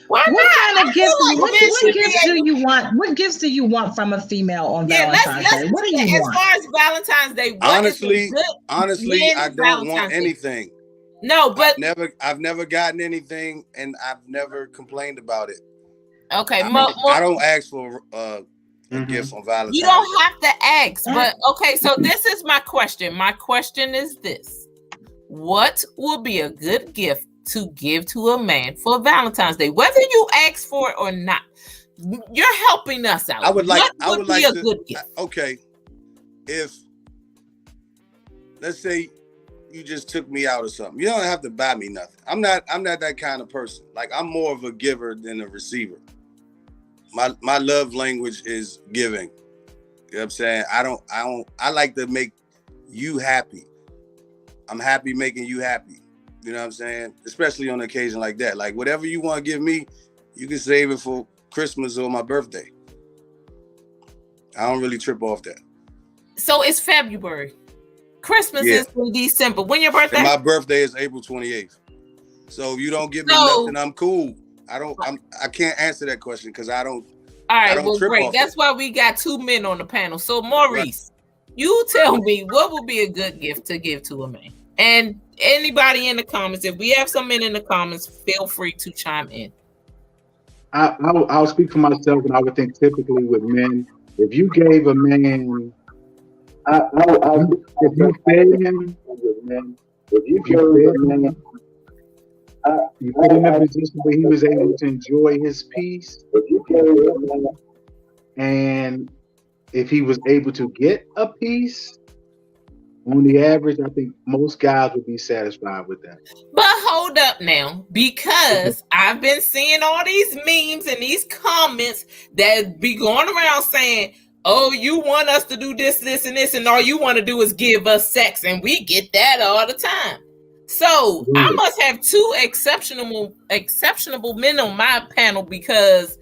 Why what not? kind of gifts? What gifts do you want? What gifts do you want from a female on Valentine's Day? What do you want? As far as Valentine's Day, honestly, I don't want anything. No, but I've never gotten anything, and I've never complained about it. Okay, I don't ask for a gift on Valentine's. You don't have to ask, but okay. So this is my question. My question is this: what would be a good gift to give to a man for Valentine's Day, whether you ask for it or not? You're helping us out. I would like a good gift? Okay, if let's say you just took me out or something, you don't have to buy me nothing. I'm not that kind of person. Like, I'm more of a giver than a receiver. My love language is giving. You know what I'm saying? I like to make you happy. I'm happy making you happy. You know what I'm saying? Especially on an occasion like that. Like, whatever you want to give me, you can save it for Christmas or my birthday. I don't really trip off that. So it's February. Christmas is in December. When your birthday? And my birthday is April 28th. So if you don't give me nothing, I'm cool. I can't answer that question because I don't. All right, well, great. That's why we got 2 men on the panel. So Maurice, you tell me what would be a good gift to give to a man. And anybody in the comments, if we have some men in the comments, feel free to chime in. I'll speak for myself, and I would think typically with men, if you gave a man, if you fed him, you put him in a position where he was able to enjoy his peace, and if he was able to get a piece, on the average, I think most guys would be satisfied with that. But hold up now, because I've been seeing all these memes and these comments that be going around saying, oh, you want us to do this, this, and this, and all you want to do is give us sex, and we get that all the time. So I must have 2 exceptional men on my panel, because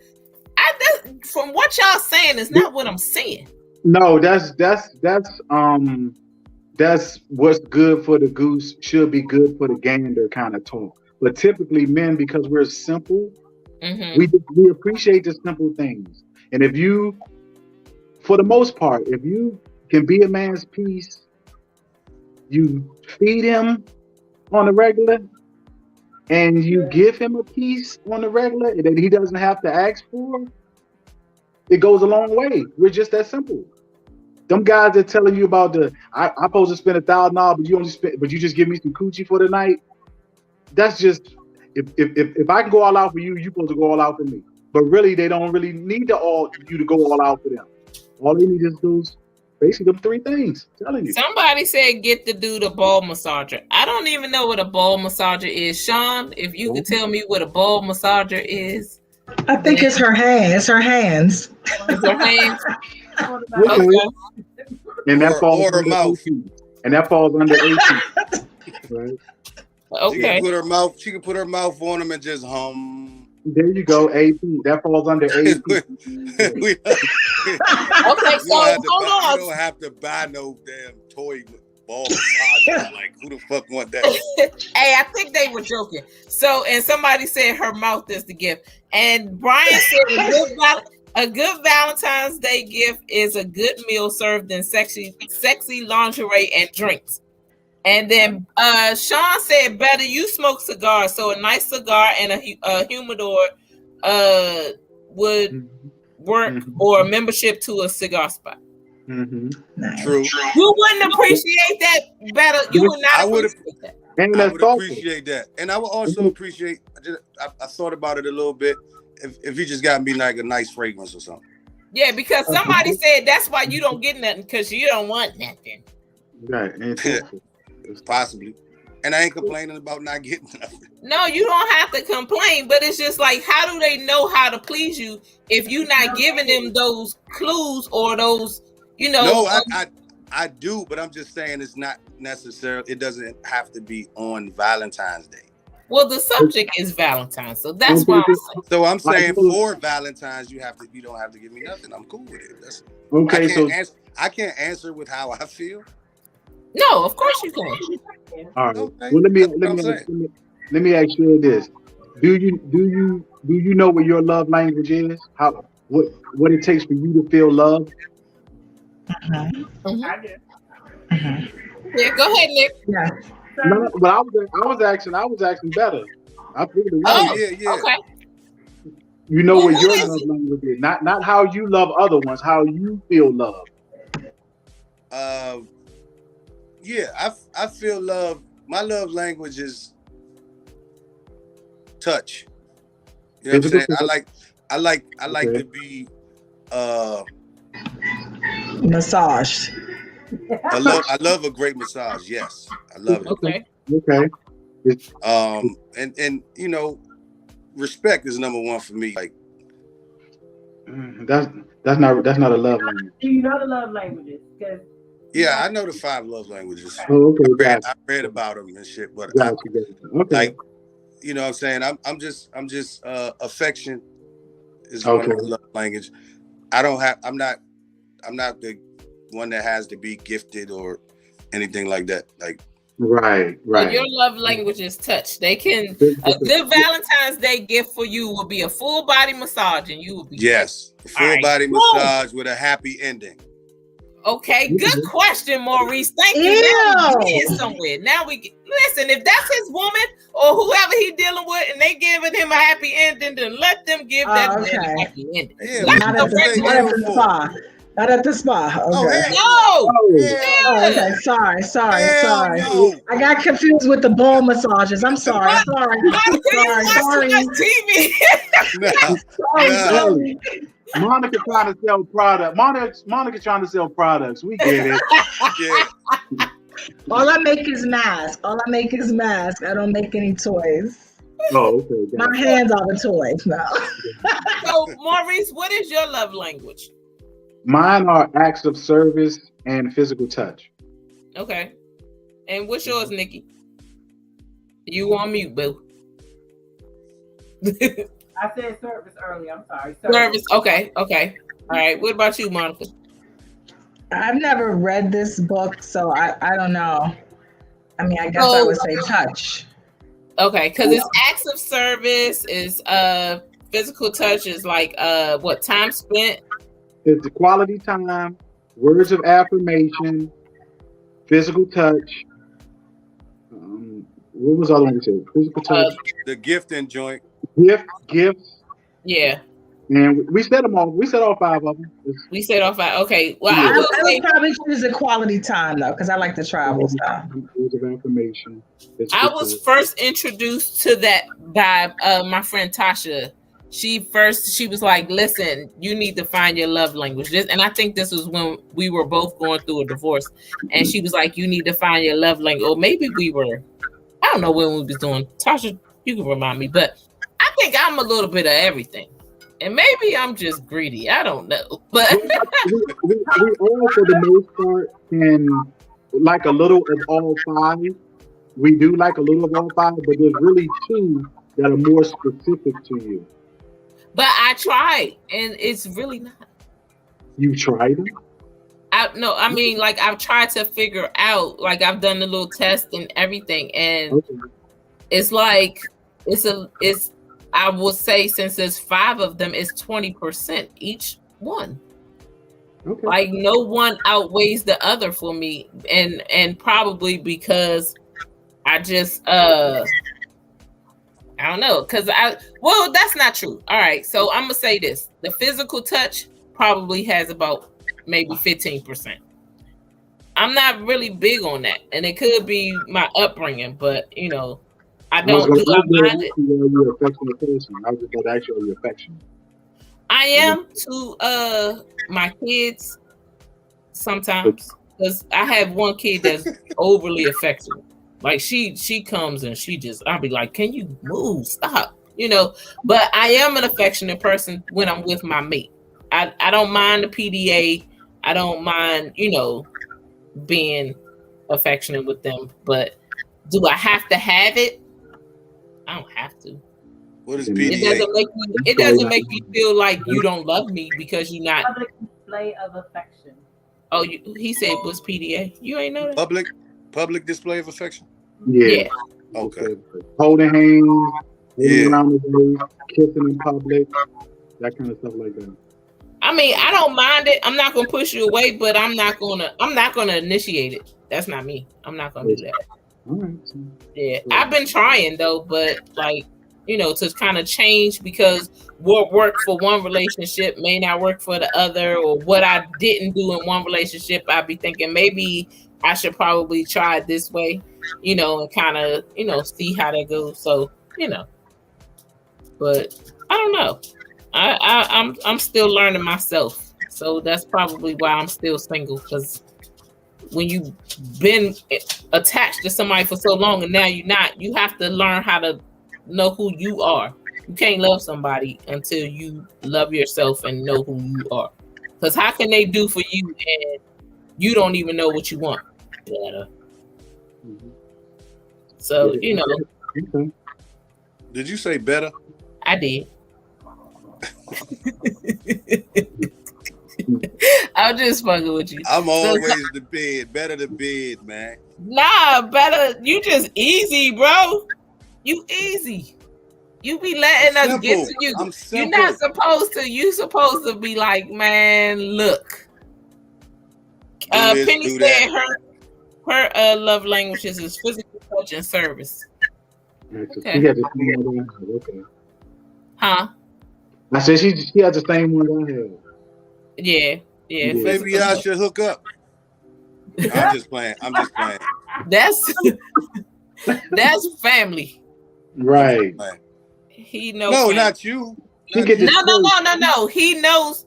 from what y'all saying is not what I'm saying. No, that's what's good for the goose should be good for the gander kind of talk. But typically men, because we're simple, we appreciate the simple things. And if you, for the most part, if you can be a man's peace, you feed him on the regular, and you give him a piece on the regular that he doesn't have to ask for, it goes a long way. We're just that simple. Them guys that telling you about I'm supposed to spend $1,000, but you just give me some coochie for the night. That's just, if I can go all out for you, you're supposed to go all out for me. But really, they don't really need you to go all out for them. All they need is those, basically them 3 things. I'm telling you. Somebody said get the dude a ball massager. I don't even know what a ball massager is. Sean, if you could tell me what a ball massager is. I think it's her hand. It's her hands. It's her hands. Okay. And that falls under mouth. And that falls under 18. Right? Okay. She can put her mouth on them and just hum. There you go, AP. That falls under AP. Okay, so hold on. You don't have to buy no damn toy ball massager. Like, who the fuck want that? Hey, I think they were joking. So, and somebody said her mouth is the gift. And Brian said a good Valentine's Day gift is a good meal served in sexy lingerie and drinks. And then Sean said, better you smoke cigars. So a nice cigar and a humidor would work, or a membership to a cigar spot. Nice. True. You wouldn't appreciate that better. You would not appreciate that. And I would appreciate that. And I would also appreciate, I thought about it a little bit, if you just got me like a nice fragrance or something. Yeah, because somebody said that's why you don't get nothing, because you don't want nothing. Right. Possibly. And I ain't complaining about not getting nothing. No, you don't have to complain, but it's just like, how do they know how to please you if you're not giving them those clues or those, No, I do, but I'm just saying it's not necessary. It doesn't have to be on Valentine's Day. Well, the subject is Valentine's, so that's why I'm saying. So I'm saying for Valentine's, you don't have to give me nothing. I'm cool with it. I can't answer with how I feel. No, of course you can. All right. Okay. Well, let me ask you this: Do you know what your love language is? What it takes for you to feel loved? I do. Yeah, go ahead, Nick. Yeah. No, but I was asking better. I figured it was. Yeah. Okay. You know Well, what what your is love it? language is. Not how you love other ones, how you feel love. Yeah, I feel love. My love language is touch. You know what I'm Physical saying? touch. I like Okay. to be Massage. I love a great massage. Yes. I love it. Okay. Okay. It's, And you know, respect is number one for me. Like, that's not a love language. Do you know the love languages? Because yeah, I know the 5 love languages. Oh, okay, got I read about them and shit, but you, got you, got you. Okay, like, you know what I'm saying? I'm just affection is one of okay, my love language. I'm not the one that has to be gifted or anything like that. Like, right, So your right. love language is touch. They can Physical a touch. good Valentine's Day gift for you will be a full body massage, and you will be yes, great. full All right. body Boom. massage with a happy ending. Okay, good question, Maurice. Thank you. Ew. Now we get somewhere. Now we get, listen. If that's his woman or whoever he dealing with, and they giving him a happy ending, then let them give that man Okay. a happy ending. Yeah, Not Not the at the, not regular. at the spa. Not at the spa. Oh, Okay. hell No. Oh, Hell Oh, no. okay. Sorry. Hell no. I got confused with the ball massages. I'm sorry. Monica, you watch too much TV. Nah. hey, Monica trying to sell product. Monica trying to sell products. We get it. Yeah. All I make is masks. I don't make any toys. Oh, okay. Got My it. hands are the toys now. So, Maurice, what is your love language? Mine are acts of service and physical touch. Okay. And what's yours, Nikki? You on mute, boo. I said service earlier. I'm sorry. Service. Okay. All right. What about you, Monica? I've never read this book, so I don't know. I mean, I guess I would say touch. Okay, because it's acts of service, is physical touch, is like what, time spent? It's the quality time, words of affirmation, physical touch. What was the other one we said? Physical touch. The gifting joint. Gifts. Yeah. And we said them all. We said all 5 of them. We said off. Okay. Well, Yeah. I will I say would probably choose a quality time though, because I like to travel. So. Words of affirmation. I was first introduced to that by my friend Tasha. She was like, "Listen, you need to find your love language." And I think this was when we were both going through a divorce. And she was like, "You need to find your love language." Or maybe we were. I don't know when we was doing. Tasha, you can remind me, but I think I'm a little bit of everything. And maybe I'm just greedy. I don't know. But we all, for the most part, can like a little of all 5. We do like a little of all 5, but there's really 2 that are more specific to you. but I tried, and it's really not. You tried them? I mean, like, I've tried to figure out, like, I've done the little test and everything, and Okay. it's like it's I will say, since there's 5 of them, it's 20% each one. Okay. Like, no one outweighs the other for me, and probably because I just I don't know, because that's not true. All right, so I'm gonna say this: the physical touch probably has about maybe 15%. I'm not really big on that, and it could be my upbringing, but I don't mind it. You're affectionate person. I was just going to ask you, are you affectionate? I am to my kids sometimes, because I have one kid that's overly affectionate. Like, she comes and I'll be like, "Can you move? Stop." But I am an affectionate person when I'm with my mate. I don't mind the PDA. I don't mind, being affectionate with them. But do I have to have it? I don't have to. What is It PDA? doesn't make me feel like you don't love me because you're not. Public display of affection. Oh, he said it was PDA. You ain't know that? Public display of affection. Yeah. Okay. Holding hands, Yeah. around the waist, kissing in public, that kind of stuff like that. I mean, I don't mind it. I'm not gonna push you away, but I'm not gonna initiate it. That's not me. I'm not gonna do that. All right. Yeah, I've been trying though, but like, to kind of change, because what worked for one relationship may not work for the other, or what I didn't do in one relationship, I'd be thinking maybe I should probably try it this way, and kind of, see how that goes. So, but I don't know. I'm still learning myself. So that's probably why I'm still single, because when you've been attached to somebody for so long and now you're not, you have to learn how to know who you are. You can't love somebody until you love yourself and know who you are. Because how can they do for you and you don't even know what you want? So, Did you say better? I did. I'm just fucking with you. I'm always the bed. Better the bed, man. Nah, better. You just easy, bro. You easy. You be letting us get to you. You're not supposed to. You supposed to be like, man, look. Penny said her love languages is physical touch and service. Okay. Huh? I said she has the same one down here. Yeah. Maybe I should hook up. I'm just playing. That's family. Right. He knows. No, not you. No. He knows.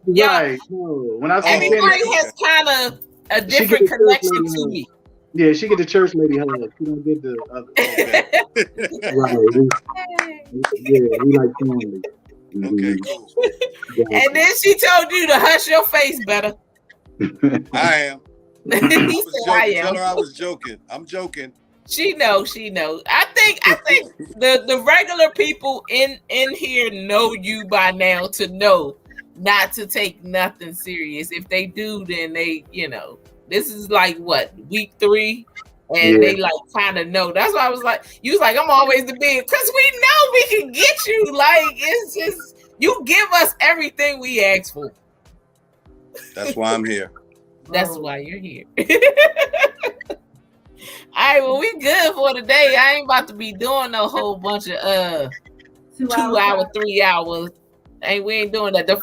Right. No. When I see everybody has kind of a different connection to me. Yeah, she get the church lady hug. She don't get the other. Okay. Right. We like family. Okay, cool. And then she told you to hush your face better. I am. Tell her I was joking. I'm joking. She knows. I think the regular people in here know you by now to know not to take nothing serious. If they do, then they, this is like what, week 3, and they like kind of know. That's why I was like, you was like, I'm always the big, because we know we can get you. Like, it's just, you give us everything we ask for. That's why I'm here. That's why you're here. All right, well, we good for today. I ain't about to be doing no whole bunch of 2 hour, 3 hours. We ain't doing that. The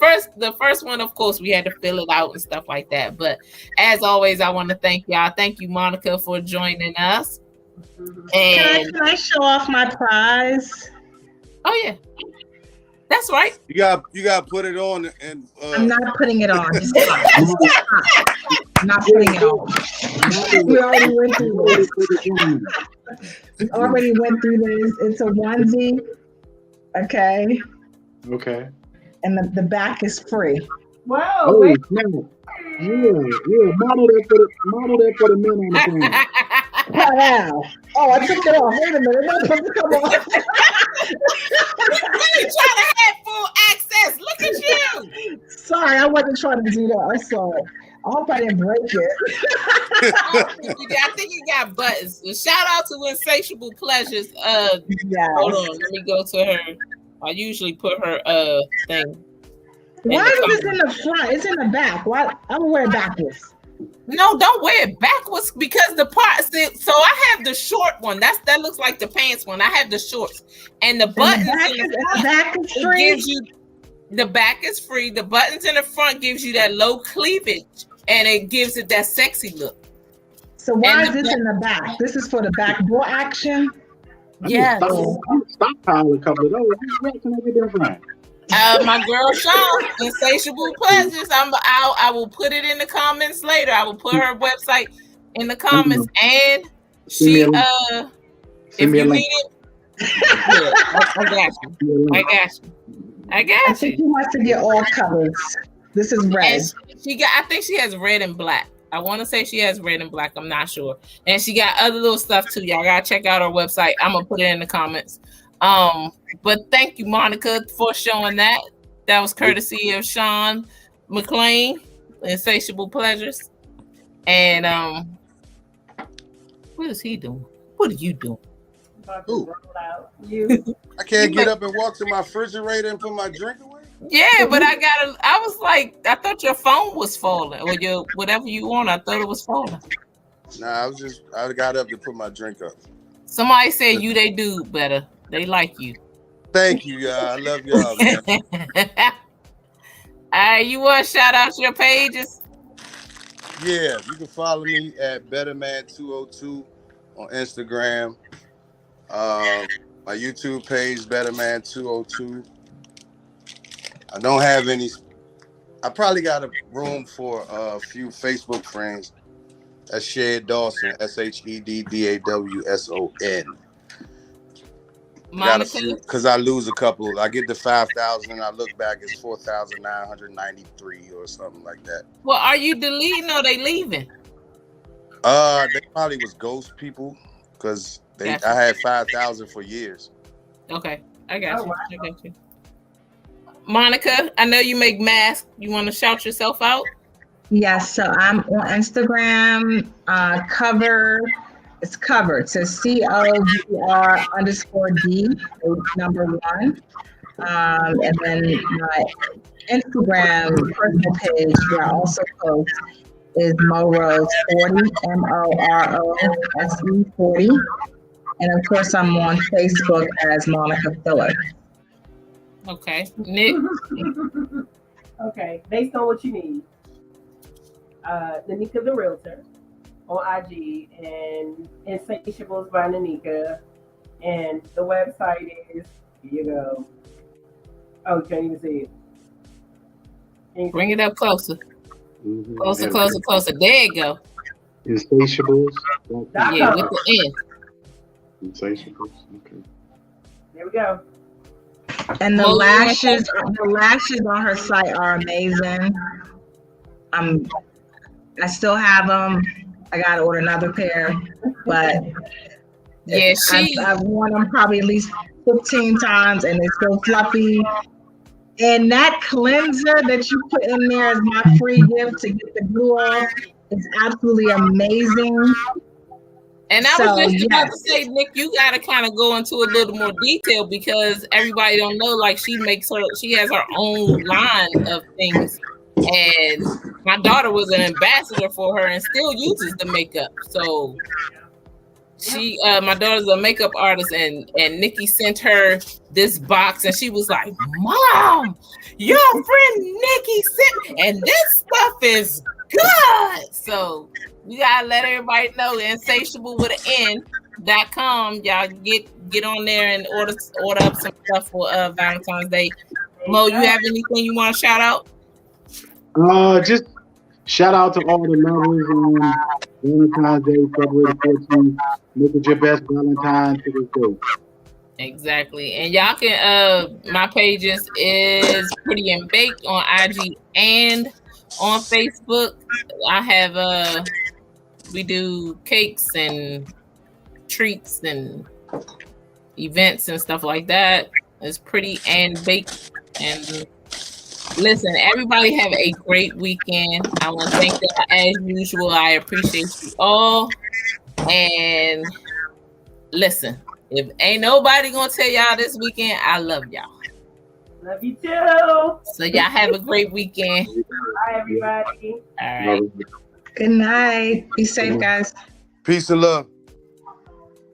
first one, of course, we had to fill it out and stuff like that. But as always, I want to thank y'all. Thank you, Monica, for joining us. And can I show off my prize? Oh yeah, that's right. You got to put it on, and I'm not putting it on. I'm not putting it on. We already went through this. It's a onesie. Okay. And the back is free. Wow. Oh, no. Yeah. Model that for the men on the camera. Wow. Oh, I took it off. Wait a minute. I'm supposed to come off. You're really trying to have full access. Look at you. Sorry, I wasn't trying to do that. I'm sorry. I hope I didn't break it. I think you got buttons. Shout out to Insatiable Pleasures. Hold on. Let me go to her. I usually put her thing. Why is this in the front? It's in the back. Why? I'm gonna wear it backwards. No, don't wear it backwards, because the part. So I have the short one. That looks like the pants one. I have the shorts, and the buttons in the back is free. The back is free. The buttons in the front gives you that low cleavage, and it gives it that sexy look. So why is this in the back? This is for the backdoor action. Yes. Stockpile a couple of those. Where can I get them from? My girl Sean, Insatiable Pleasures. I will put it in the comments later. I will put her website in the comments, and she if you need it, I got you. I think he wants to get all colors. This is red. I think she has red and black. I want to say she has red and black. I'm not sure. And she got other little stuff too. Y'all gotta check out her website. I'm gonna put it in the comments. But thank you, Monica, for showing that. That was courtesy of Sean McLean, Insatiable Pleasures. And what is he doing? What are you doing? I can't get up and walk to my refrigerator and put my drink away. Yeah, but I was like, I thought your phone was falling, or your whatever you want. I thought it was falling. Nah, I got up to put my drink up. Somebody said they do better. They like you. Thank you, y'all. I love y'all, man. You want to shout out your pages? Yeah, you can follow me at BetterMan202 on Instagram. My YouTube page, BetterMan202. I don't have any. I probably got a room for a few Facebook friends. That's Shed Dawson, SheddDawson. Got a Monica? few because I lose a couple. I get to 5,000 and I look back, it's 4,993 or something like that. Well, are you deleting or they leaving? They probably was ghost people because Gotcha. I had 5,000 for years. Okay, I got you. I got you. Monica, I know you make masks. You want to shout yourself out? Yes, so I'm on Instagram, it's covered. So COVR_D, number 1. And then my Instagram personal page where I also post is Morose40, MOROSE40. And of course, I'm on Facebook as Monica Phillips. Okay. Nick? Okay, based on what you need. Nanika the Realtor on IG and Insatiables by Nanika. And the website is, here you go. Oh, can't even see it. Bring it up closer. Mm-hmm. Closer. There you go. Insatiables. Yeah, with the N. Insatiables. Okay. There we go. And the lashes on her site are amazing. I still have them. I gotta order another pair, but yeah, I've worn them probably at least 15 times, and they're so fluffy. And that cleanser that you put in there as my free gift to get the glue off is absolutely amazing. And I was just about to say, Nick, you got to kind of go into a little more detail because everybody don't know, like she has her own line of things. And my daughter was an ambassador for her and still uses the makeup. So my daughter's a makeup artist and Nikki sent her this box and she was like, Mom, your friend Nikki sent, and this stuff is good. So we gotta let everybody know Insatiable with an N.com. Y'all get on there and order up some stuff for Valentine's Day. Mo, you have anything you want to shout out? Just shout out to all the lovers on Valentine's Day, February 14th. Make it your best Valentine to this day. Exactly. And y'all can my pages is Pretty and Baked on IG and on Facebook. I have we do cakes and treats and events and stuff like that. It's Pretty and Baked. And listen, everybody have a great weekend. I want to thank y'all as usual. I appreciate you all. And listen, if ain't nobody gonna tell y'all this weekend, I love y'all. Love you too. So y'all have a great weekend. Bye, everybody. All right. Good night. Be safe, guys. Peace and love.